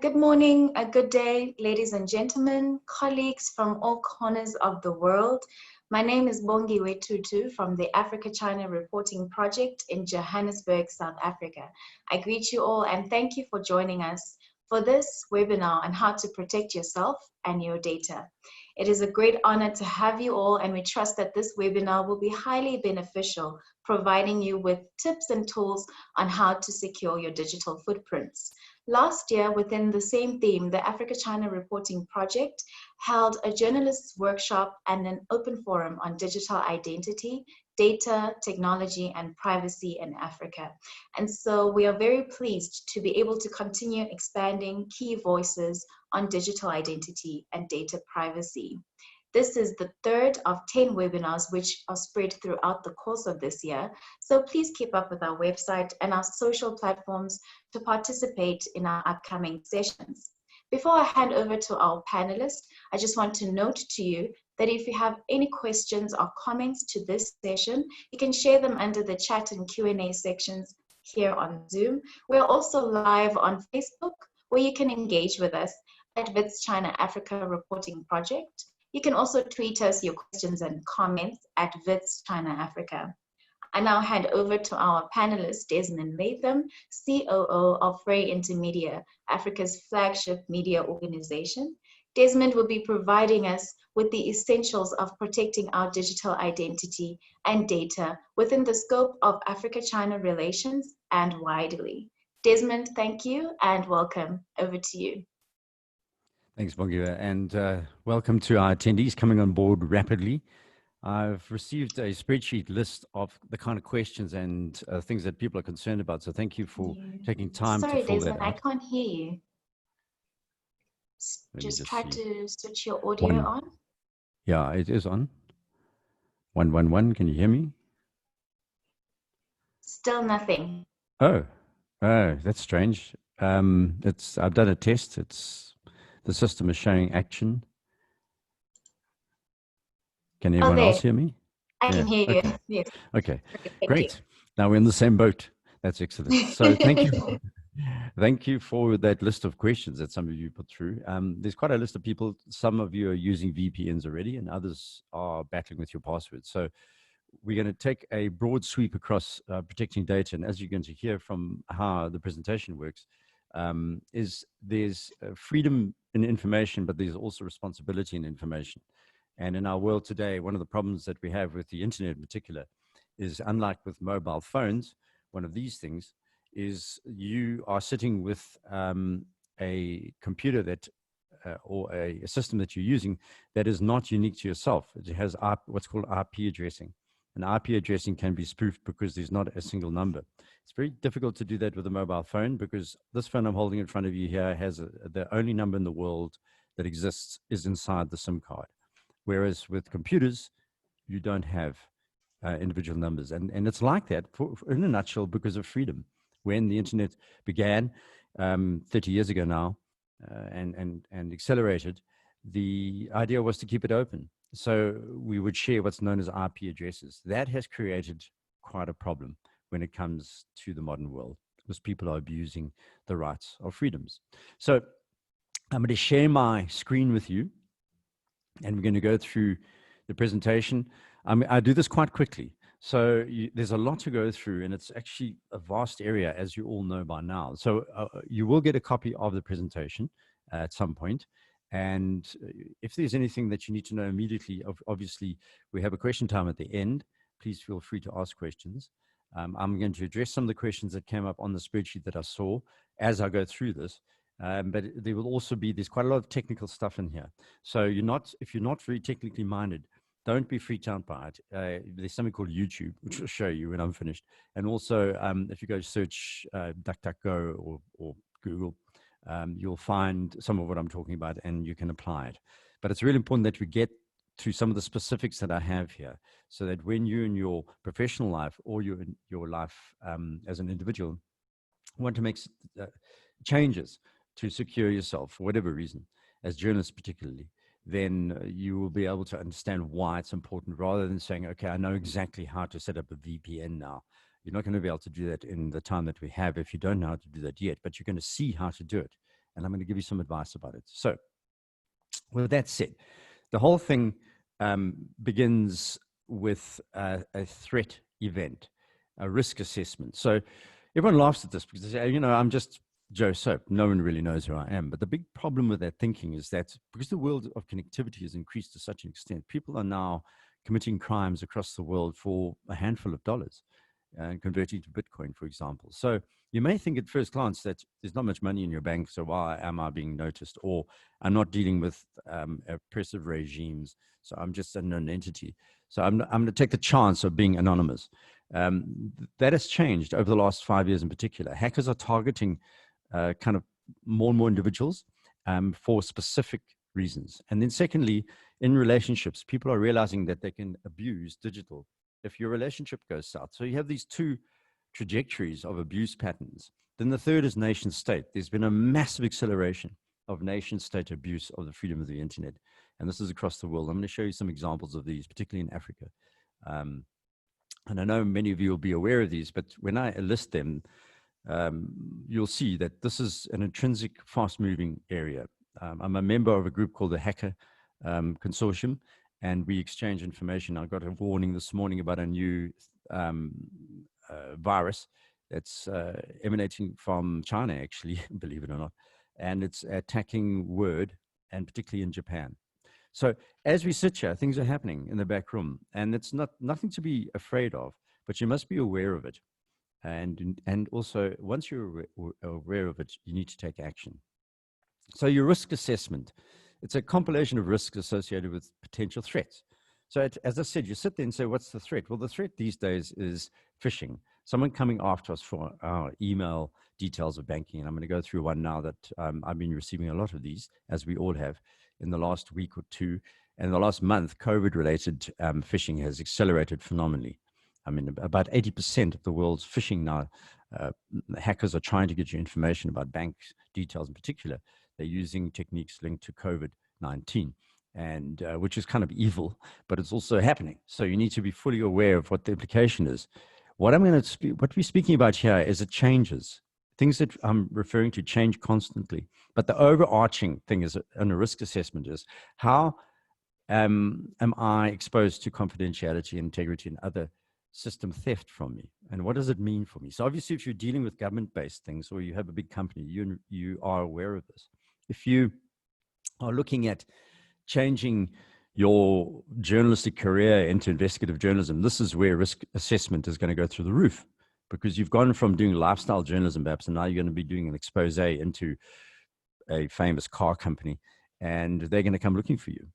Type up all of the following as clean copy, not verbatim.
Good morning, a good day, ladies and gentlemen, colleagues from all corners of the world. My name is Bongiwe Tutu from the Africa-China Reporting Project in Johannesburg, South Africa. I greet you all and thank you for joining us for this webinar on how to protect yourself and your data. It is a great honor to have you all, and we trust that this webinar will be highly beneficial, providing you with tips and tools on how to secure your digital footprints. Last year, within the same theme, the Africa-China Reporting Project held a journalists' workshop and an open forum on digital identity, data, technology, and privacy in Africa. And so we are very pleased to be able to continue expanding key voices on digital identity and data privacy. This is the third of 10 webinars which are spread throughout the course of this year. So please keep up with our website and our social platforms to participate in our upcoming sessions. Before I hand over to our panelists, I just want to note to you that if you have any questions or comments to this session, you can share them under the chat and Q&A sections here on Zoom. We're also live on Facebook, where you can engage with us at WITS China Africa Reporting Project. You can also tweet us your questions and comments at WITS China Africa. I now hand over to our panelist, Desmond Latham, COO of Frey Intermedia, Africa's flagship media organization. Desmond will be providing us with the essentials of protecting our digital identity and data within the scope of Africa-China relations and widely. Desmond, thank you and welcome. Over to you. Thanks, Bongiwe, and welcome to our attendees coming on board rapidly. I've received a spreadsheet list of the kind of questions and things that people are concerned about, so thank you for taking time to fill Desmond, that out. I can't hear you. Just try to switch your audio on. Yeah, it is on. 111, can you hear me? Still nothing. Oh, that's strange. I've done a test. The system is showing action. Can everyone else hear me? I can hear you. Yes. Okay, great. Now we're in the same boat. That's excellent. So thank you. Thank you for that list of questions that some of you put through. There's quite a list of people. Some of you are using VPNs already, and others are battling with your passwords. So we're going to take a broad sweep across protecting data. And as you're going to hear from how the presentation works, there's freedom in information, but there's also responsibility in information. And in our world today, one of the problems that we have with the internet in particular is, unlike with mobile phones, one of these things is you are sitting with a computer that or a system that you're using that is not unique to yourself. It has what's called IP addressing. And IP addressing can be spoofed because there's not a single number. It's very difficult to do that with a mobile phone because this phone I'm holding in front of you here has the only number in the world that exists is inside the SIM card. Whereas with computers, you don't have individual numbers. And it's like that in a nutshell because of freedom. When the internet began 30 years ago now and accelerated, the idea was to keep it open. So we would share what's known as IP addresses. That has created quite a problem when it comes to the modern world because people are abusing the rights of freedoms. So I'm going to share my screen with you and we're going to go through the presentation. I do this quite quickly. So there's a lot to go through and it's actually a vast area, as you all know by now. So you will get a copy of the presentation at some point. And if there's anything that you need to know immediately, obviously we have a question time at the end. Please feel free to ask questions. I'm going to address some of the questions that came up on the spreadsheet that I saw as I go through this. But there will also be, there's quite a lot of technical stuff in here. So if you're not very technically minded, don't be freaked out by it. There's something called YouTube, which will show you when I'm finished. And also, if you go search DuckDuckGo or Google, you'll find some of what I'm talking about and you can apply it. But it's really important that we get to some of the specifics that I have here so that when you in your professional life or your life as an individual want to make changes to secure yourself for whatever reason, as journalists particularly, then you will be able to understand why it's important rather than saying, okay, I know exactly how to set up a VPN now. You're not going to be able to do that in the time that we have if you don't know how to do that yet, but you're going to see how to do it. and I'm going to give you some advice about it. So with that said, the whole thing begins with a threat event, a risk assessment. So everyone laughs at this because they say, I'm just Joe Soap. No one really knows who I am. But the big problem with that thinking is that because the world of connectivity has increased to such an extent, people are now committing crimes across the world for a handful of dollars and converting to Bitcoin, for example. So you may think at first glance that there's not much money in your bank, so why am I being noticed? Or I'm not dealing with oppressive regimes, so I'm just a known entity. So I'm going to take the chance of being anonymous. That has changed over the last 5 years in particular. Hackers are targeting kind of more and more individuals for specific reasons. And then secondly, in relationships, people are realizing that they can abuse digital if your relationship goes south. So you have these two trajectories of abuse patterns. Then the third is nation state. There's been a massive acceleration of nation state abuse of the freedom of the internet. And this is across the world. I'm going to show you some examples of these, particularly in Africa. And I know many of you will be aware of these, but when I list them, you'll see that this is an intrinsic, fast-moving area. I'm a member of a group called the Hacker Consortium, and we exchange information. I got a warning this morning about a new virus that's emanating from China, actually, believe it or not, and it's attacking Word, and particularly in Japan. So as we sit here, things are happening in the back room, and it's nothing to be afraid of, but you must be aware of it. And also, once you're aware of it, you need to take action. So your risk assessment, it's a compilation of risks associated with potential threats. So as I said, you sit there and say, what's the threat? Well, the threat these days is phishing. Someone coming after us for our email details of banking. And I'm going to go through one now that I've been receiving a lot of these, as we all have, in the last week or two. And in the last month, COVID-related phishing has accelerated phenomenally. I mean, about 80% of the world's phishing now, hackers are trying to get you information about bank details in particular. They're using techniques linked to COVID-19, and which is kind of evil, but it's also happening. So you need to be fully aware of what the implication is. What we're speaking about here is it changes. Things that I'm referring to change constantly. But the overarching thing is, on a risk assessment, is how am I exposed to confidentiality, integrity, and other system theft from me, and what does it mean for me? So obviously, if you're dealing with government-based things, or you have a big company, you are aware of this. If you are looking at changing your journalistic career into investigative journalism, this is where risk assessment is going to go through the roof, because you've gone from doing lifestyle journalism perhaps, and now you're going to be doing an expose into a famous car company, and they're going to come looking for you.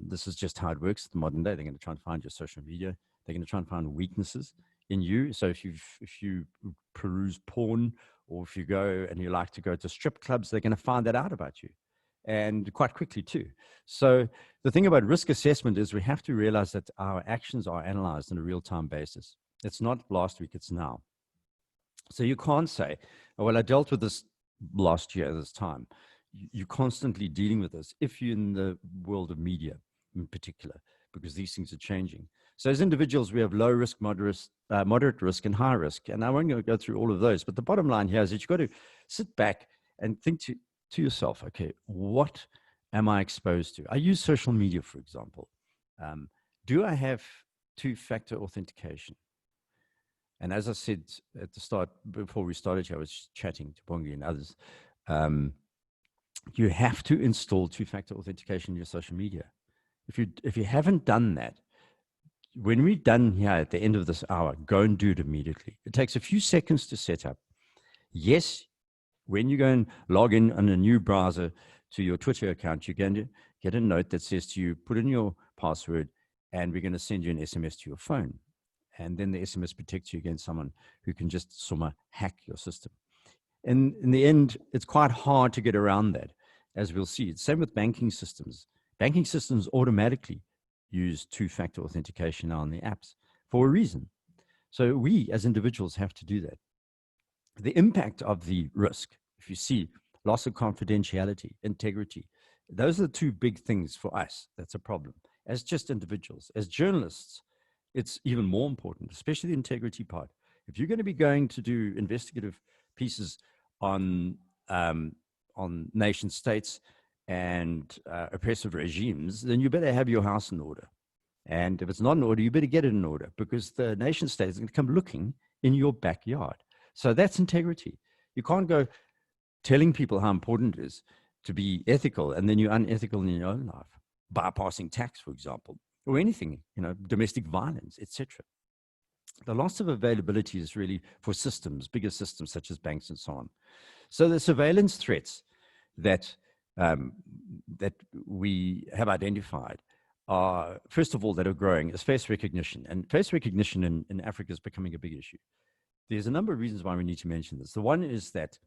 This is just how it works in the modern day. They're going to try and find your social media. They're going to try and find weaknesses in you. So if you peruse porn, or if you go and you like to go to strip clubs, they're going to find that out about you, and quite quickly too. So the thing about risk assessment is we have to realize that our actions are analyzed on a real-time basis. It's not last week, it's now. So you can't say, oh, well, I dealt with this last year at this time. You're constantly dealing with this if you're in the world of media in particular, because these things are changing. So as individuals, we have low risk, moderate risk, and high risk. And I won't go through all of those. But the bottom line here is that you've got to sit back and think to yourself, okay, what am I exposed to? I use social media, for example. Do I have two-factor authentication? And as I said at the start, before we started here, I was chatting to Bongi and others. You have to install two-factor authentication in your social media. If you haven't done that, when we're done here at the end of this hour, go and do it immediately. It takes a few seconds to set up. Yes, when you go and log in on a new browser to your Twitter account, you're going to get a note that says to you, put in your password, and we're going to send you an SMS to your phone. And then the SMS protects you against someone who can just somehow hack your system. And in the end, it's quite hard to get around that, as we'll see. It's same with banking systems. Banking systems automatically use two-factor authentication now on the apps for a reason. So we as individuals have to do that. The impact of the risk, if you see loss of confidentiality, integrity, those are the two big things for us. That's a problem. As just individuals, as journalists, it's even more important, especially the integrity part. If you're going to be going to do investigative pieces on on nation states and oppressive regimes, then you better have your house in order. And if it's not in order, you better get it in order, because the nation state is going to come looking in your backyard. So that's integrity. You can't go telling people how important it is to be ethical, and then you're unethical in your own life, bypassing tax, for example, or anything, domestic violence, etc. The loss of availability is really for systems, bigger systems such as banks and so on. So the surveillance threats that that we have identified are, first of all, that are growing is face recognition. And face recognition in Africa is becoming a big issue. There's a number of reasons why we need to mention this. The one is that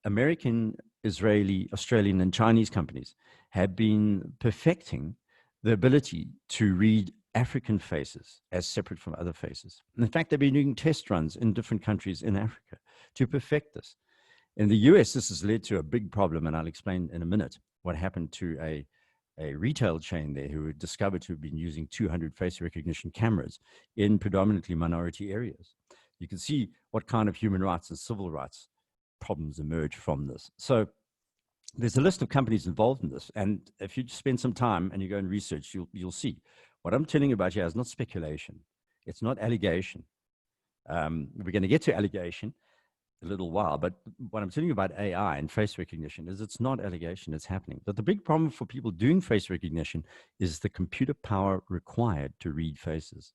American, Israeli, Australian, and Chinese companies have been perfecting the ability to read African faces as separate from other faces. And in fact, they've been doing test runs in different countries in Africa to perfect this. In the US, this has led to a big problem, and I'll explain in a minute what happened to a retail chain there who were discovered to have been using 200 face recognition cameras in predominantly minority areas. You can see what kind of human rights and civil rights problems emerge from this. So there's a list of companies involved in this, and if you spend some time and you go and research, you'll see. What I'm telling you about here is not speculation. It's not allegation. We're going to get to allegation a little while, but what I'm telling you about AI and face recognition is it's not allegation, it's happening. But the big problem for people doing face recognition is the computer power required to read faces.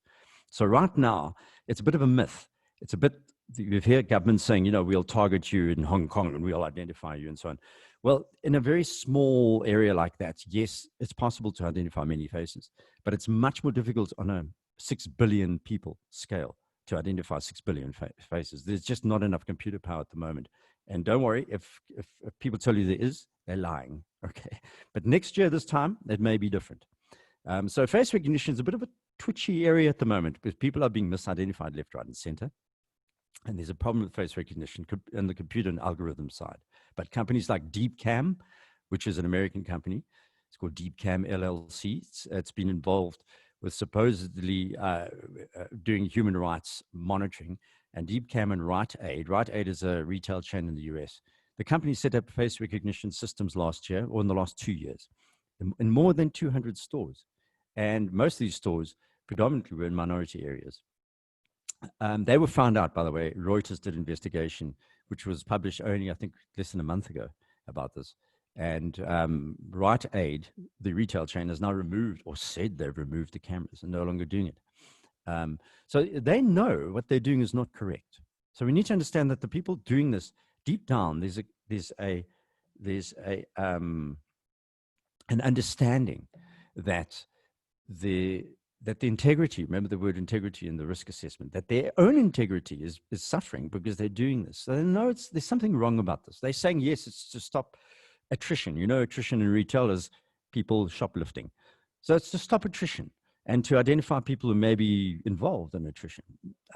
So right now, it's a bit of a myth. It's a bit, we've heard governments saying, we'll target you in Hong Kong and we'll identify you and so on. Well, in a very small area like that, yes, it's possible to identify many faces, but it's much more difficult on a 6 billion people scale to identify 6 billion faces. There's just not enough computer power at the moment. And don't worry, if people tell you there is, they're lying, okay? But next year, this time, it may be different. So face recognition is a bit of a twitchy area at the moment because people are being misidentified left, right, and center. And there's a problem with face recognition on the computer and algorithm side. But companies like DeepCam, which is an American company, it's called DeepCam LLC. It's been involved with supposedly doing human rights monitoring, and DeepCam and Rite Aid. Rite Aid is a retail chain in the US. The company set up face recognition systems last year, or in the last 2 years, in more than 200 stores. And most of these stores predominantly were in minority areas. They were found out, by the way. Reuters did an investigation, which was published only, I think, less than a month ago about this. And Rite Aid, the retail chain, has now removed, or said they've removed the cameras and no longer doing it. So they know what they're doing is not correct. So we need to understand that the people doing this, deep down, there's an understanding that the integrity, remember the word integrity in the risk assessment, that their own integrity is suffering because they're doing this. So they know there's something wrong about this. They're saying, yes, it's to stop attrition. Attrition in retail is people shoplifting. So it's to stop attrition and to identify people who may be involved in attrition.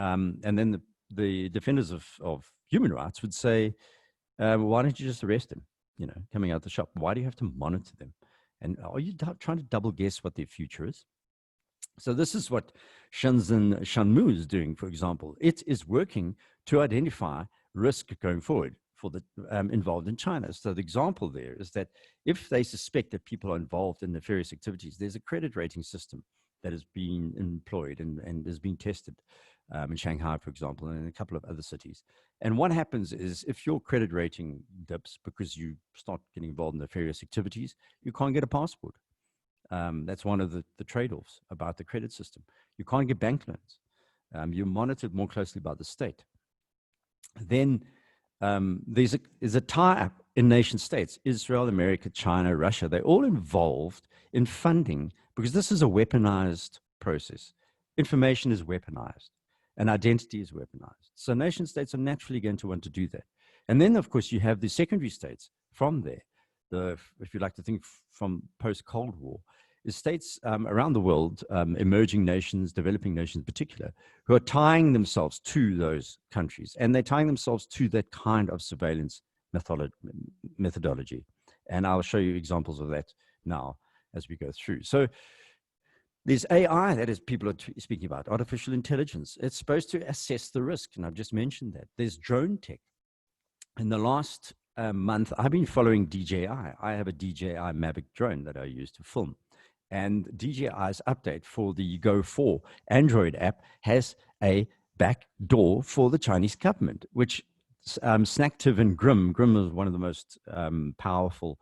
And then the defenders of human rights would say, why don't you just arrest them, coming out the shop? Why do you have to monitor them? And are you trying to double guess what their future is? So this is what Shenzhen Shanmu is doing, for example. It is working to identify risk going forward for the involved in China. So the example there is that if they suspect that people are involved in nefarious activities, there's a credit rating system that is being employed and is being tested in Shanghai, for example, and in a couple of other cities. And what happens is if your credit rating dips because you start getting involved in nefarious activities, you can't get a passport. That's one of the trade-offs about the credit system. You can't get bank loans. You're monitored more closely by the state. Then there's a tie-up in nation states, Israel, America, China, Russia. They're all involved in funding because this is a weaponized process. Information is weaponized and identity is weaponized. So nation states are naturally going to want to do that. And then, of course, you have the secondary states from there. If you like to think from post-Cold War, is states around the world, emerging nations, developing nations in particular, who are tying themselves to those countries. And they're tying themselves to that kind of surveillance methodology. And I'll show you examples of that now as we go through. So there's AI, that is people are speaking about, artificial intelligence. It's supposed to assess the risk, and I've just mentioned that. There's drone tech. In the last month, I've been following DJI. I have a DJI Mavic drone that I use to film. And DJI's update for the Go 4 Android app has a back door for the Chinese government, which Snacktiv and Grim is one of the most powerful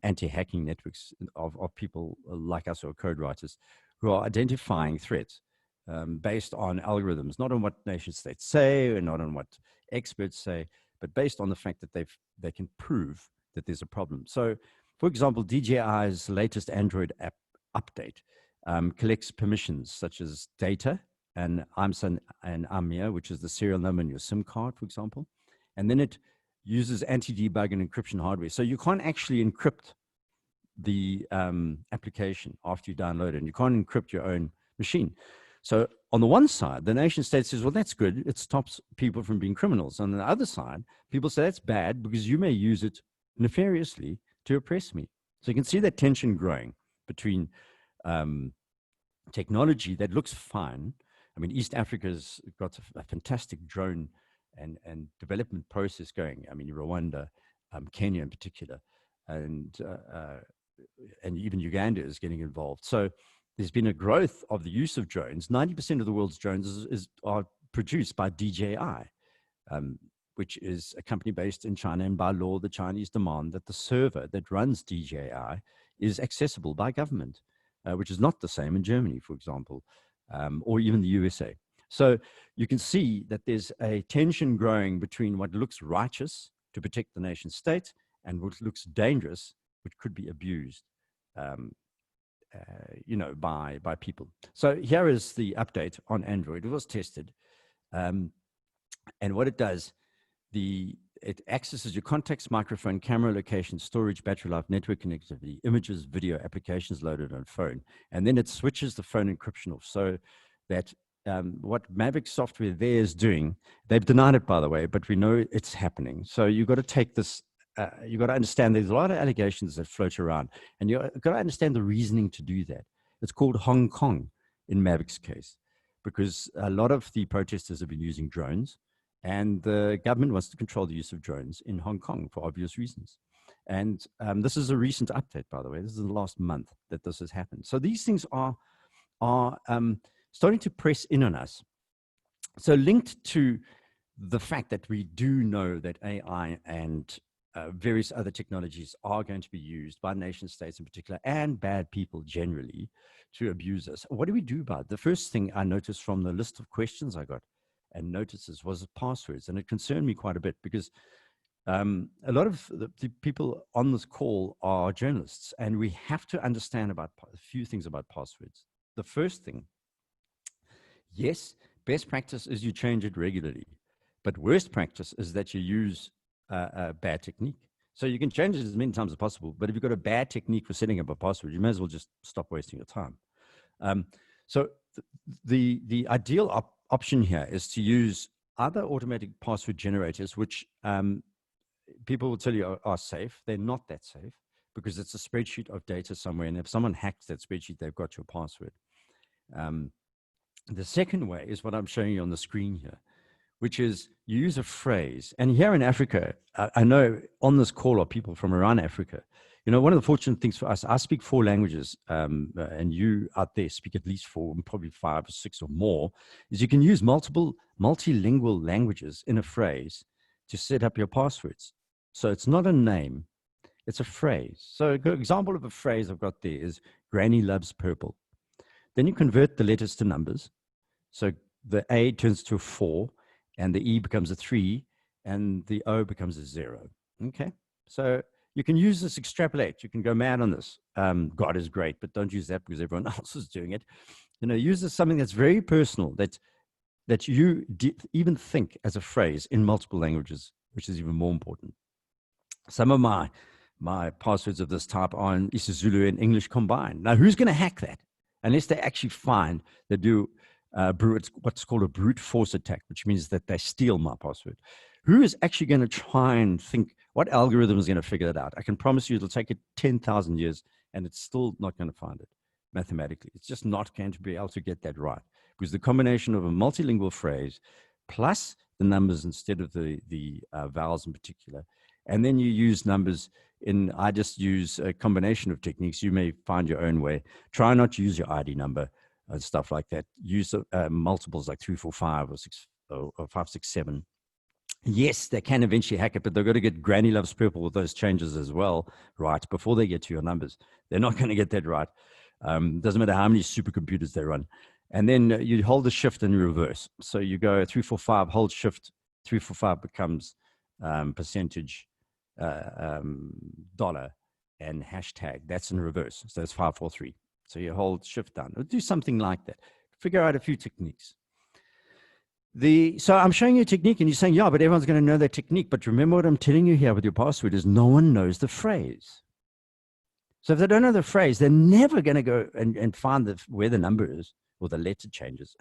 anti-hacking networks of people like us or code writers who are identifying threats based on algorithms, not on what nation states say or not on what experts say, but based on the fact that they can prove that there's a problem. So, for example, DJI's latest Android app update collects permissions such as data and AMSA and AMIA, which is the serial number in your SIM card, for example. And then it uses anti-debug and encryption hardware. So you can't actually encrypt the application after you download it, and you can't encrypt your own machine. So on the one side, the nation state says, well, that's good. It stops people from being criminals. On the other side, people say that's bad because you may use it nefariously to oppress me. So you can see that tension growing between technology that looks fine. I mean, East Africa's got a fantastic drone and development process going. I mean, Rwanda, Kenya in particular, and even Uganda is getting involved. So there's been a growth of the use of drones. 90% of the world's drones are produced by DJI, which is a company based in China. And by law, the Chinese demand that the server that runs DJI is accessible by government, which is not the same in Germany, for example, or even the USA. So you can see that there's a tension growing between what looks righteous to protect the nation state and what looks dangerous, which could be abused, by people. So here is the update on Android. It was tested, and what it does, it accesses your contacts, microphone, camera, location, storage, battery life, network connectivity, images, video, applications loaded on phone, and then it switches the phone encryption off so that what Mavic software there is doing, they've denied it, by the way, but we know it's happening. So you've got to take this, you've got to understand there's a lot of allegations that float around, and you've got to understand the reasoning to do that. It's called Hong Kong in Mavic's case, because a lot of the protesters have been using drones, and the government wants to control the use of drones in Hong Kong for obvious reasons. And this is a recent update, by the way. This is the last month that this has happened. So these things are starting to press in on us. So linked to the fact that we do know that AI and various other technologies are going to be used by nation states in particular and bad people generally to abuse us. What do we do about it? The first thing I noticed from the list of questions I got and notices was passwords. And it concerned me quite a bit because a lot of the people on this call are journalists, and we have to understand about a few things about passwords. The first thing, yes, best practice is you change it regularly, but worst practice is that you use a bad technique. So you can change it as many times as possible, but if you've got a bad technique for setting up a password, you may as well just stop wasting your time. So the ideal option here is to use other automatic password generators, which people will tell you are safe. They're not that safe because it's a spreadsheet of data somewhere, and if someone hacks that spreadsheet, they've got your password. The second way is what I'm showing you on the screen here, which is you use a phrase. And here in Africa, I know on this call are people from around Africa. You know, one of the fortunate things for us, I speak 4 languages, and you out there speak at least 4, probably 5 or 6 or more, is you can use multilingual languages in a phrase to set up your passwords. So it's not a name, it's a phrase. So an example of a phrase I've got there is Granny loves purple. Then you convert the letters to numbers. So the A turns to a 4, and the E becomes a 3, and the O becomes a 0. Okay, so you can use this, extrapolate. You can go mad on this. God is great, but don't use that because everyone else is doing it. You know, use this something that's very personal, that you even think as a phrase in multiple languages, which is even more important. Some of my passwords of this type are in isiZulu and English combined. Now, who's going to hack that? Unless they actually find they do what's called a brute force attack, which means that they steal my password. Who is actually going to try and think what algorithm is going to figure that out? I can promise you it'll take it 10,000 years, and it's still not going to find it mathematically. It's just not going to be able to get that right, because the combination of a multilingual phrase plus the numbers instead of the vowels in particular And then you use numbers I just use a combination of techniques. You may find your own way. Try not to use your ID number and stuff like that. Use multiples like 345 or 567. Yes, they can eventually hack it, but they've got to get Granny Loves Purple with those changes as well, right, before they get to your numbers. They're not going to get that right. Doesn't matter how many supercomputers they run. And then you hold the shift and you reverse. So you go 345, hold shift, 345 becomes percentage dollar and hashtag. That's in reverse. So it's 543. So you hold shift down. Or do something like that. Figure out a few techniques. So I'm showing you a technique and you're saying, yeah, but everyone's going to know that technique. But remember what I'm telling you here with your password is no one knows the phrase. So if they don't know the phrase, they're never going to go and find where the number is or the letter changes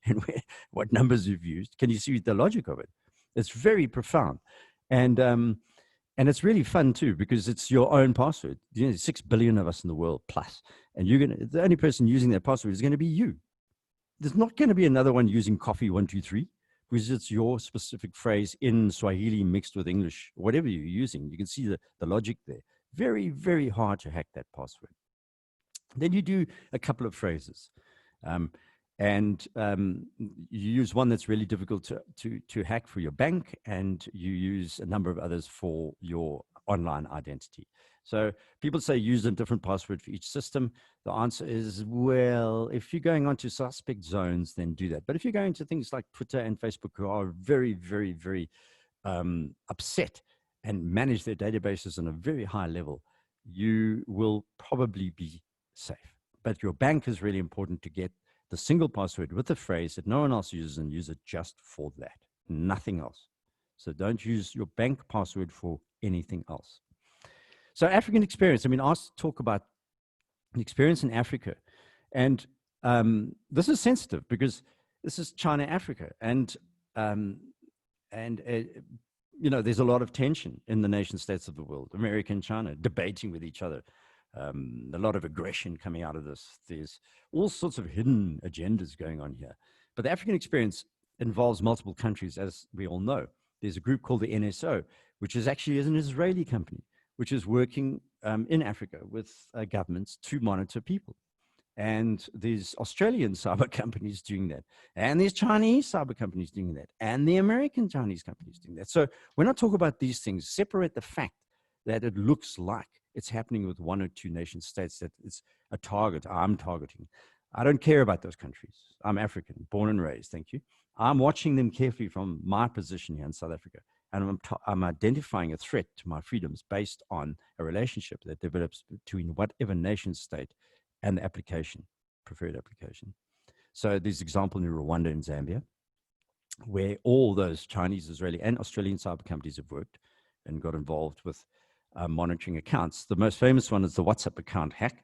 and what numbers you've used. Can you see the logic of it? It's very profound. And it's really fun too, because it's your own password. You know, 6 billion of us in the world plus, and the only person using that password is going to be you. There's not going to be another one using coffee123 because it's your specific phrase in Swahili mixed with English, whatever you're using. You can see the logic there. Very, very hard to hack that password. Then you do a couple of phrases. You use one that's really difficult to hack for your bank, and you use a number of others for your online identity. So people say use a different password for each system. The answer is, well, if you're going onto suspect zones, then do that. But if you're going to things like Twitter and Facebook, who are very, very, very upset and manage their databases on a very high level, you will probably be safe. But your bank is really important to get the single password with a phrase that no one else uses and use it just for that, nothing else. So don't use your bank password for anything else. So African experience, I mean, asked to talk about an experience in Africa. And this is sensitive because this is China, Africa. And you know, there's a lot of tension in the nation states of the world, America and China, debating with each other. A lot of aggression coming out of this. There's all sorts of hidden agendas going on here. But the African experience involves multiple countries, as we all know. There's a group called the NSO, which is actually an Israeli company, which is working in Africa with governments to monitor people. And there's Australian cyber companies doing that. And there's Chinese cyber companies doing that. And the American Chinese companies doing that. So when I talk about these things, separate the fact that it looks like it's happening with one or two nation states, that it's a target I'm targeting. I don't care about those countries. I'm African, born and raised, thank you. I'm watching them carefully from my position here in South Africa. And I'm identifying a threat to my freedoms based on a relationship that develops between whatever nation state and the application, preferred application. So there's example in Rwanda and Zambia, where all those Chinese, Israeli, and Australian cyber companies have worked and got involved with monitoring accounts. The most famous one is the WhatsApp account hack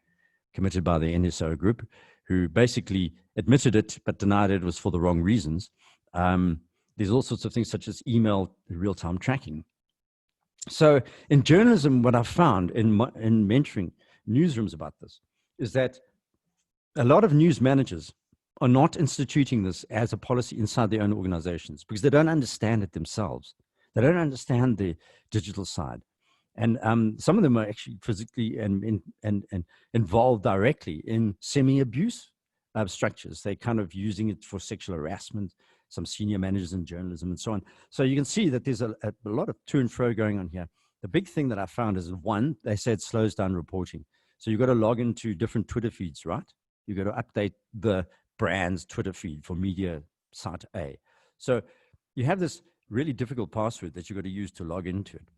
committed by the NSO group, who basically admitted it but denied it was for the wrong reasons. There's all sorts of things such as email real-time tracking. So in journalism, what I've found in mentoring newsrooms about this is that a lot of news managers are not instituting this as a policy inside their own organizations because they don't understand it themselves. They don't understand the digital side. And some of them are actually physically and involved directly in semi-abuse structures. They're kind of using it for sexual harassment, some senior managers in journalism and so on. So you can see that there's a lot of to and fro going on here. The big thing that I found is, one, they say it slows down reporting. So you've got to log into different Twitter feeds, right? You've got to update the brand's Twitter feed for media site A. So you have this really difficult password that you've got to use to log into it.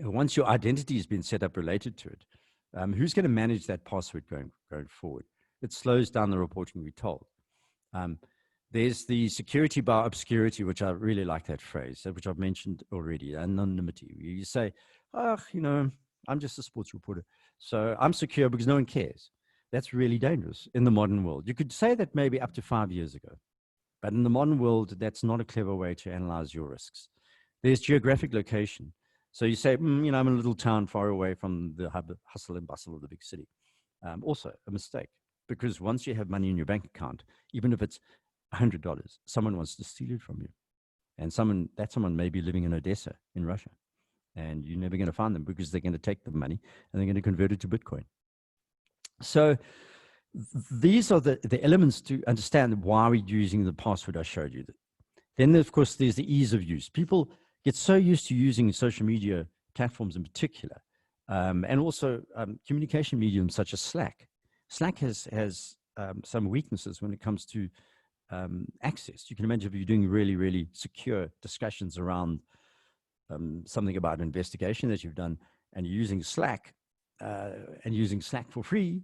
Once your identity has been set up related to it, who's going to manage that password going forward? It slows down the reporting, we're told. There's the security bar obscurity, which I really like that phrase, which I've mentioned already, anonymity. You say, oh, you know, I'm just a sports reporter, so I'm secure because no one cares. That's really dangerous in the modern world. You could say that maybe up to 5 years ago, but in the modern world, that's not a clever way to analyze your risks. There's geographic location. So you say, you know, I'm in a little town far away from the hustle and bustle of the big city. Also a mistake, because once you have money in your bank account, even if it's $100, someone wants to steal it from you. And that someone may be living in Odessa in Russia, and you're never going to find them because they're going to take the money and they're going to convert it to Bitcoin. So these are the elements to understand why we're using the password I showed you. Then, of course, there's the ease of use. People get so used to using social media platforms in particular, and also communication mediums such as Slack. Slack has some weaknesses when it comes to access. You can imagine if you're doing really, really secure discussions around something about investigation that you've done, and you're using Slack, and using Slack for free.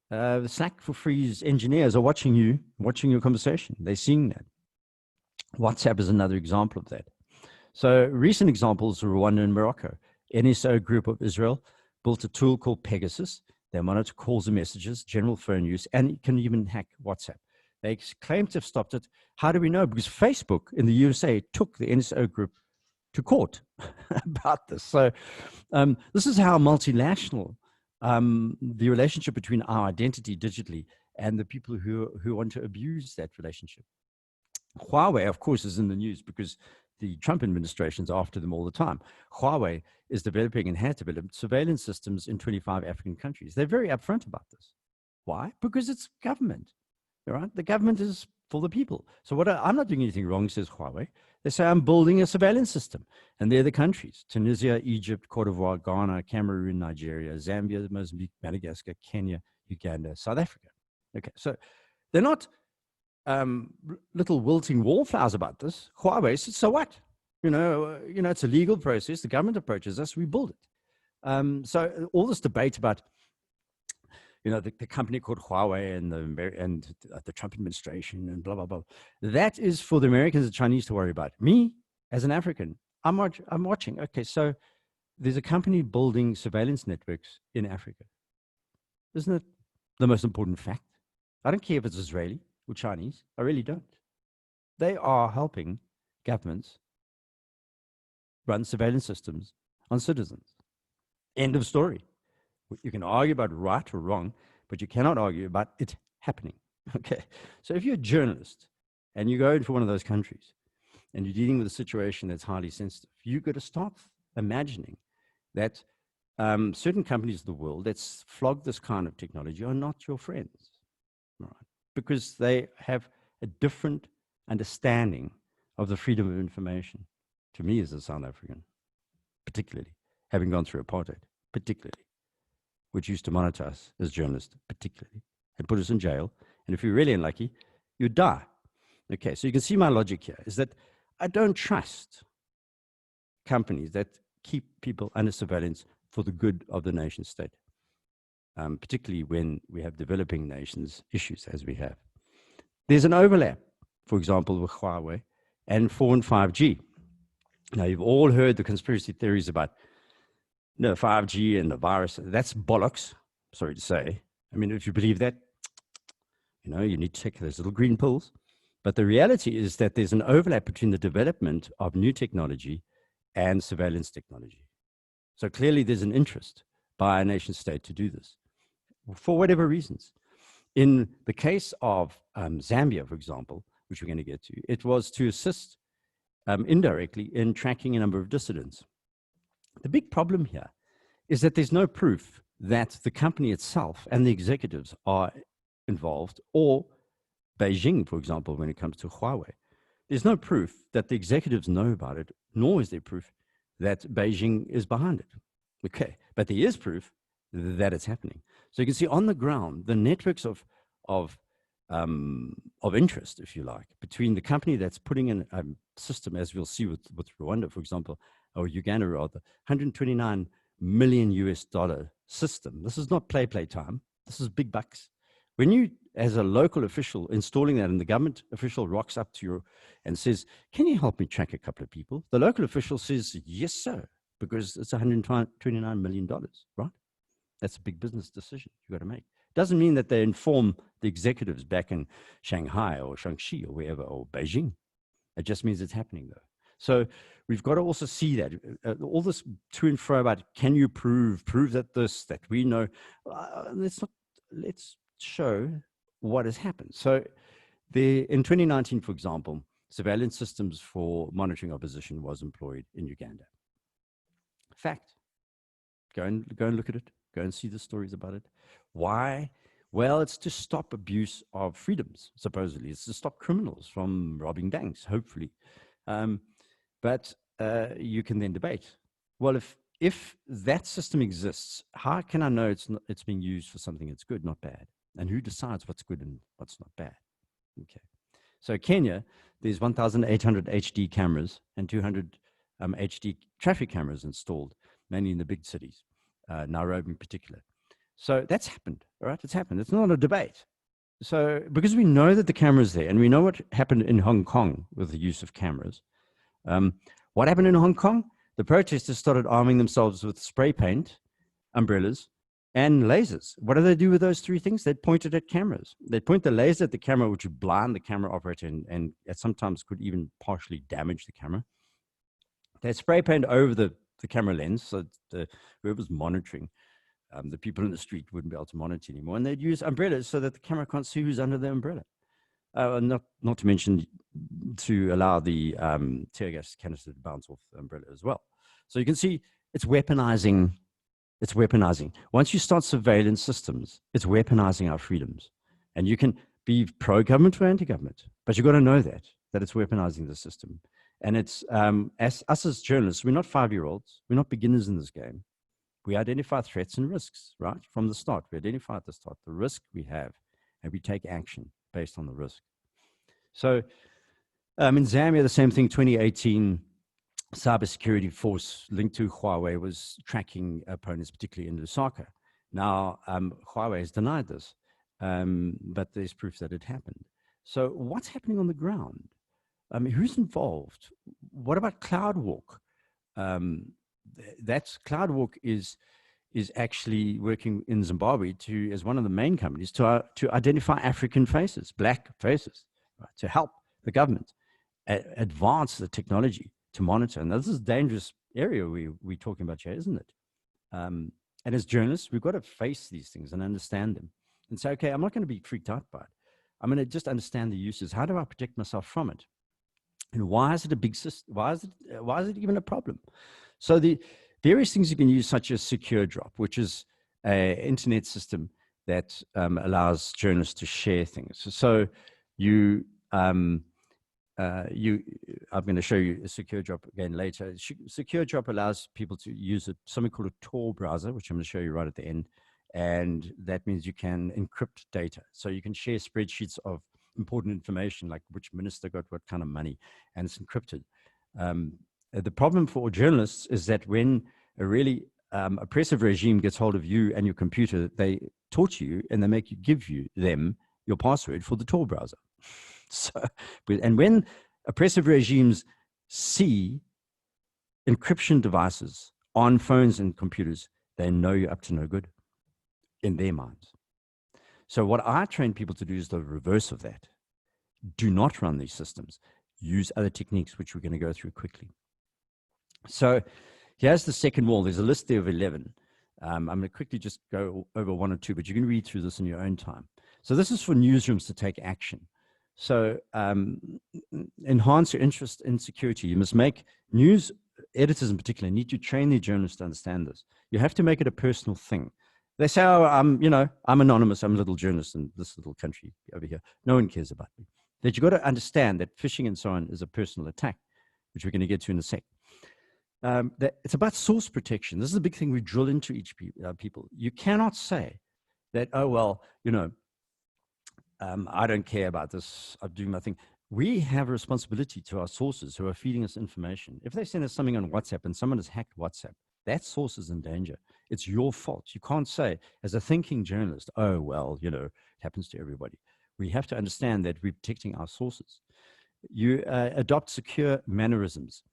The Slack for free's engineers are watching your conversation. They're seeing that. WhatsApp is another example of that. So recent examples are Rwanda and Morocco. NSO Group of Israel built a tool called Pegasus. They monitor calls and messages, general phone use, and it can even hack WhatsApp. They claim to have stopped it. How do we know? Because Facebook in the USA took the NSO Group to court about this. So this is how multinational the relationship between our identity digitally and the people who want to abuse that relationship. Huawei, of course, is in the news because the Trump administration is after them all the time. Huawei is developing and has developed surveillance systems in 25 African countries. They're very upfront about this. Why? Because it's government, right? The government is for the people. So I'm not doing anything wrong, says Huawei. They say I'm building a surveillance system. And they're the countries: Tunisia, Egypt, Cote d'Ivoire, Ghana, Cameroon, Nigeria, Zambia, Mozambique, Madagascar, Kenya, Uganda, South Africa. Okay, so they're not little wilting wallflowers about this. Huawei said, so what? It's a legal process. The government approaches us, we build it. So all this debate about, the company called Huawei and the Trump administration and blah, blah, blah. That is for the Americans and Chinese to worry about. Me, as an African, I'm watching. Okay, so there's a company building surveillance networks in Africa. Isn't it the most important fact? I don't care if it's Israeli or Chinese. I really don't. They are helping governments run surveillance systems on citizens. End of story. You can argue about right or wrong, but you cannot argue about it happening. Okay. So if you're a journalist and you go into one of those countries and you're dealing with a situation that's highly sensitive, you've got to start imagining that certain companies of the world that flog this kind of technology are not your friends, right? Because they have a different understanding of the freedom of information. To me, as a South African, particularly, having gone through apartheid, particularly, which used to monitor us as journalists, particularly, and put us in jail. And if you're really unlucky, you die. Okay, so you can see my logic here is that I don't trust companies that keep people under surveillance for the good of the nation state, particularly when we have developing nations issues as we have. There's an overlap, for example, with Huawei and 4 and 5G. Now, you've all heard the conspiracy theories about 5G and the virus. That's bollocks, sorry to say. I mean, if you believe that, you need to take those little green pills. But the reality is that there's an overlap between the development of new technology and surveillance technology. So clearly there's an interest by a nation state to do this for whatever reasons. In the case of Zambia, for example, which we're going to get to, it was to assist indirectly in tracking a number of dissidents. The big problem here is that there's no proof that the company itself and the executives are involved, or Beijing, for example, when it comes to Huawei. There's no proof that the executives know about it, nor is there proof that Beijing is behind it. Okay, but there is proof that it's happening. So you can see on the ground the networks of interest, if you like, between the company that's putting in a system, as we'll see with Rwanda, for example, or Uganda rather, $129 million US system. This is not play time. This is big bucks. When you, as a local official, installing that, and the government official rocks up to you and says, "Can you help me track a couple of people?" The local official says, "Yes, sir," because it's $129 million, right? That's a big business decision you've got to make. Doesn't mean that they inform the executives back in Shanghai or Shaanxi or wherever, or Beijing. It just means it's happening, though. So we've got to also see that all this to and fro about, can you prove that we know. Let's show what has happened. So in 2019, for example, surveillance systems for monitoring opposition was employed in Uganda. Fact. Go and look at it. Go and see the stories about it. Why? Well, it's to stop abuse of freedoms, supposedly. It's to stop criminals from robbing banks, hopefully. But you can then debate. Well, if that system exists, how can I know it's being used for something that's good, not bad? And who decides what's good and what's not bad? Okay. So Kenya, there's 1,800 HD cameras and 200 HD traffic cameras installed, mainly in the big cities, Nairobi in particular. So that's happened, all right? It's happened. It's not a debate. So because we know that the camera's there, and we know what happened in Hong Kong with the use of cameras. What happened in Hong Kong? The protesters started arming themselves with spray paint, umbrellas, and lasers. What do they do with those three things? They'd point it at cameras. They'd point the laser at the camera, which would blind the camera operator and sometimes could even partially damage the camera. They'd spray paint over the camera lens, so whoever's monitoring, the people in the street wouldn't be able to monitor anymore. And they'd use umbrellas so that the camera can't see who's under the umbrella. Not to mention to allow the tear gas canister to bounce off the umbrella as well. So you can see it's weaponizing. It's weaponizing. Once you start surveillance systems, it's weaponizing our freedoms. And you can be pro-government or anti-government, but you've got to know that it's weaponizing the system. And it's, us as journalists, we're not 5-year-olds. We're not beginners in this game. We identify threats and risks, right? From the start, we identify at the start the risk we have, and we take action based on the risk. So in Zambia, the same thing, 2018, cybersecurity force linked to Huawei was tracking opponents, particularly in Lusaka. Now, Huawei has denied this, but there's proof that it happened. So what's happening on the ground? I mean, who's involved? What about CloudWalk? CloudWalk is actually working in Zimbabwe as one of the main companies to identify African faces, black faces, right, to help the government advance the technology to monitor. And this is a dangerous area we're talking about here, isn't it? And as journalists, we've got to face these things and understand them and say, okay, I'm not going to be freaked out by it. I'm going to just understand the uses. How do I protect myself from it? And why is it a big system? Why is it even a problem? So the various things you can use, such as Secure Drop, which is an internet system that allows journalists to share things. So I'm going to show you a Secure Drop again later. Secure Drop allows people to use something called a Tor browser, which I'm going to show you right at the end. And that means you can encrypt data. So you can share spreadsheets of important information, like which minister got what kind of money, and it's encrypted. The problem for journalists is that when a really oppressive regime gets hold of you and your computer, they torture you and they make you give them your password for the Tor browser. So, and when oppressive regimes see encryption devices on phones and computers, they know you're up to no good in their minds. So what I train people to do is the reverse of that. Do not run these systems. Use other techniques, which we're going to go through quickly. So here's the second wall. There's a list there of 11. I'm going to quickly just go over one or two, but you can read through this in your own time. So this is for newsrooms to take action. So enhance your interest in security. You must make news editors in particular need to train their journalists to understand this. You have to make it a personal thing. They say, oh, I'm anonymous. I'm a little journalist in this little country over here. No one cares about me. That you've got to understand that phishing and so on is a personal attack, which we're going to get to in a sec. That it's about source protection. This is a big thing we drill into each people. You cannot say that, oh, well, I don't care about this. I'm doing my thing. We have a responsibility to our sources who are feeding us information. If they send us something on WhatsApp and someone has hacked WhatsApp, that source is in danger. It's your fault. You can't say, as a thinking journalist, oh, well, it happens to everybody. We have to understand that we're protecting our sources. You adopt secure mannerisms.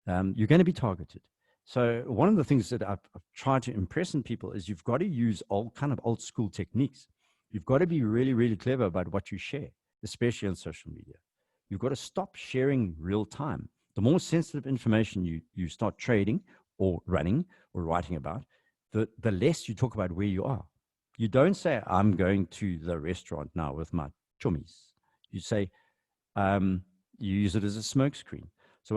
You're going to be targeted. So one of the things that I've tried to impress on people is you've got to use old school techniques. You've got to be really, really clever about what you share, especially on social media. You've got to stop sharing real time. The more sensitive information you start trading or running or writing about, the less you talk about where you are. You don't say, I'm going to the restaurant now with my chummies. You say, you use it as a smokescreen. So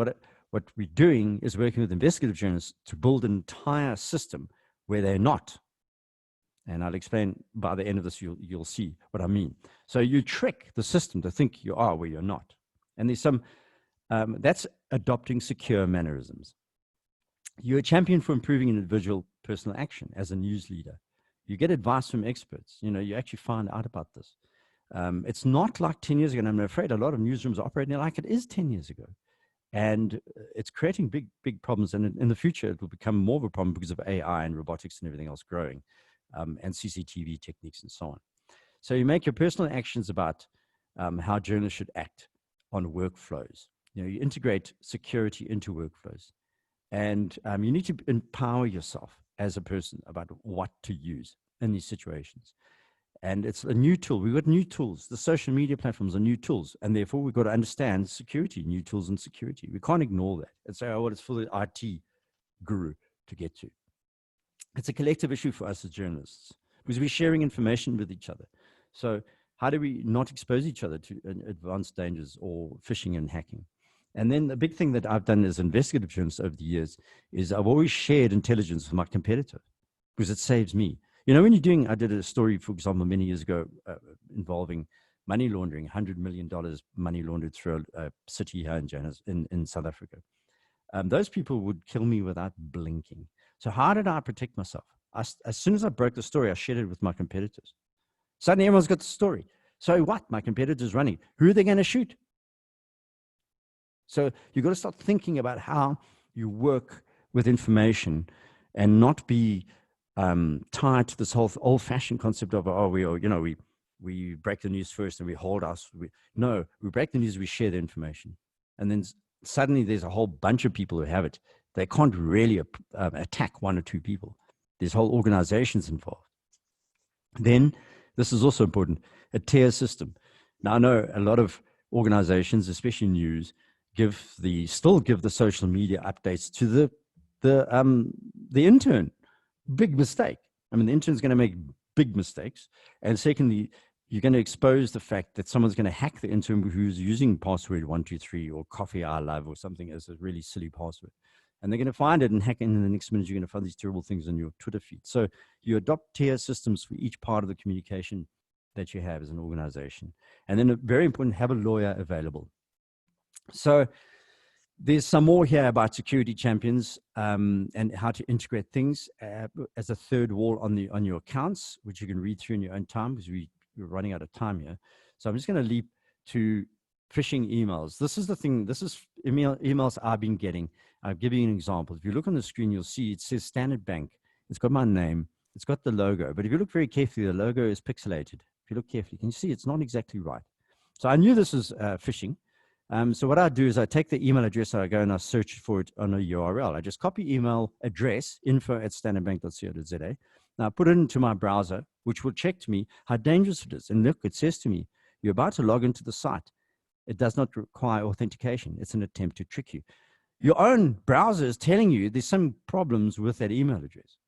What we're doing is working with investigative journalists to build an entire system where they're not. And I'll explain by the end of this, you'll see what I mean. So you trick the system to think you are where you're not. And there's some, that's adopting secure mannerisms. You're a champion for improving individual personal action as a news leader. You get advice from experts. You know, you actually find out about this. It's not like 10 years ago, and I'm afraid a lot of newsrooms are operating like it is 10 years ago. And it's creating big problems. And in the future, it will become more of a problem because of AI and robotics and everything else growing, and CCTV techniques and so on. So you make your personal actions about how journalists should act on workflows. You know, you integrate security into workflows. And you need to empower yourself as a person about what to use in these situations. And it's a new tool. We've got new tools. The social media platforms are new tools. And therefore, we've got to understand security, new tools and security. We can't ignore that and say, oh, well, it's for the IT guru to get to. It's a collective issue for us as journalists because we're sharing information with each other. So how do we not expose each other to advanced dangers or phishing and hacking? And then the big thing that I've done as investigative journalist over the years is I've always shared intelligence with my competitor because it saves me. You know, when you're doing, I did a story, for example, many years ago involving money laundering, $100 million money laundered through a city here in South Africa. Those people would kill me without blinking. So how did I protect myself? As soon as I broke the story, I shared it with my competitors. Suddenly everyone's got the story. So what? My competitor's running. Who are they going to shoot? So you've got to start thinking about how you work with information and not be tied to this whole old-fashioned concept of, oh, we break the news first and we hold us. No, we break the news, we share the information. And then suddenly there's a whole bunch of people who have it. They can't really attack one or two people. There's whole organizations involved. Then, this is also important, a tier system. Now, I know a lot of organizations, especially news, still give the social media updates to the intern. Big mistake. I mean, the intern's going to make big mistakes. And secondly, you're going to expose the fact that someone's going to hack the intern who's using password 123 or coffee I love or something as a really silly password. And they're going to find it and hack it, and in the next minute, you're going to find these terrible things on your Twitter feed. So you adopt tier systems for each part of the communication that you have as an organization. And then very important, have a lawyer available. So there's some more here about security champions and how to integrate things as a third wall on your accounts, which you can read through in your own time because we're running out of time here. So I'm just going to leap to phishing emails. This is the thing. This is emails I've been getting. I'll give you an example. If you look on the screen, you'll see it says Standard Bank. It's got my name. It's got the logo. But if you look very carefully, the logo is pixelated. If you look carefully, can you see it's not exactly right? So I knew this was phishing. So what I do is I take the email address, and I go and I search for it on a URL. I just copy email address, info@standardbank.co.za. Now I put it into my browser, which will check to me how dangerous it is. And look, it says to me, you're about to log into the site. It does not require authentication. It's an attempt to trick you. Your own browser is telling you there's some problems with that email address.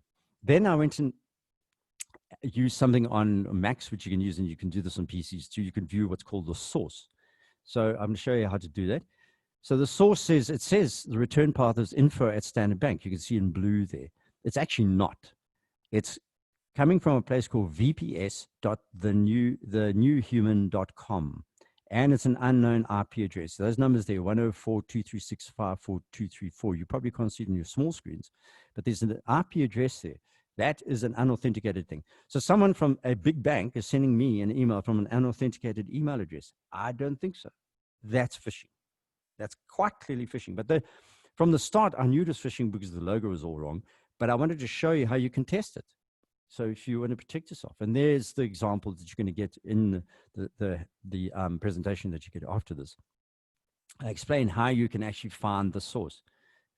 Then I went and used something on Macs, which you can use, and you can do this on PCs too. You can view what's called the source. So I'm going to show you how to do that. So the source says, it says the return path is info@Standard Bank. You can see in blue there. It's actually not. It's coming from a place called vps.thenewhuman.com. And it's an unknown IP address. So those numbers there, 104.236.54234. You probably can't see it in your small screens, but there's an IP address there. That is an unauthenticated thing. So someone from a big bank is sending me an email from an unauthenticated email address. I don't think so. That's phishing. That's quite clearly phishing. But from the start, I knew it was phishing because the logo was all wrong. But I wanted to show you how you can test it. So if you want to protect yourself, and there's the example that you're going to get in the presentation that you get after this. I explain how you can actually find the source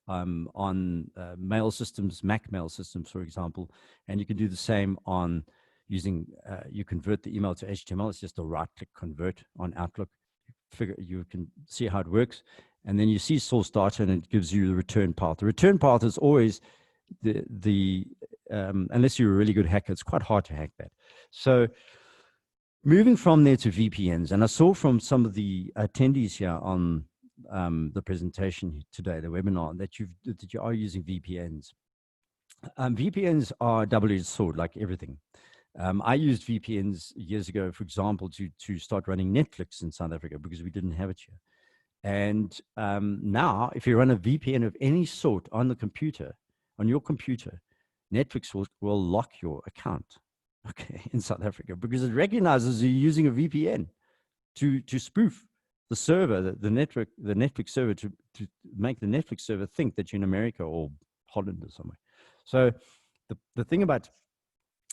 on mail systems, Mac mail systems, for example, and you can do the same on using, you convert the email to HTML. It's just a right-click convert on Outlook. You can see how it works, and then you see source data, and it gives you the return path. The return path is always unless you're a really good hacker, it's quite hard to hack that. So moving from there to VPNs, and I saw from some of the attendees here on the presentation today, the webinar, that you are using VPNs. VPNs are a double-edged sword, like everything. I used VPNs years ago, for example, to start running Netflix in South Africa because we didn't have it here. And now, if you run a VPN of any sort on the computer, on your computer, Netflix will lock your account, okay, in South Africa, because it recognizes you're using a VPN to spoof the server, the Netflix server, to make the Netflix server think that you're in America or Holland or somewhere. So the thing about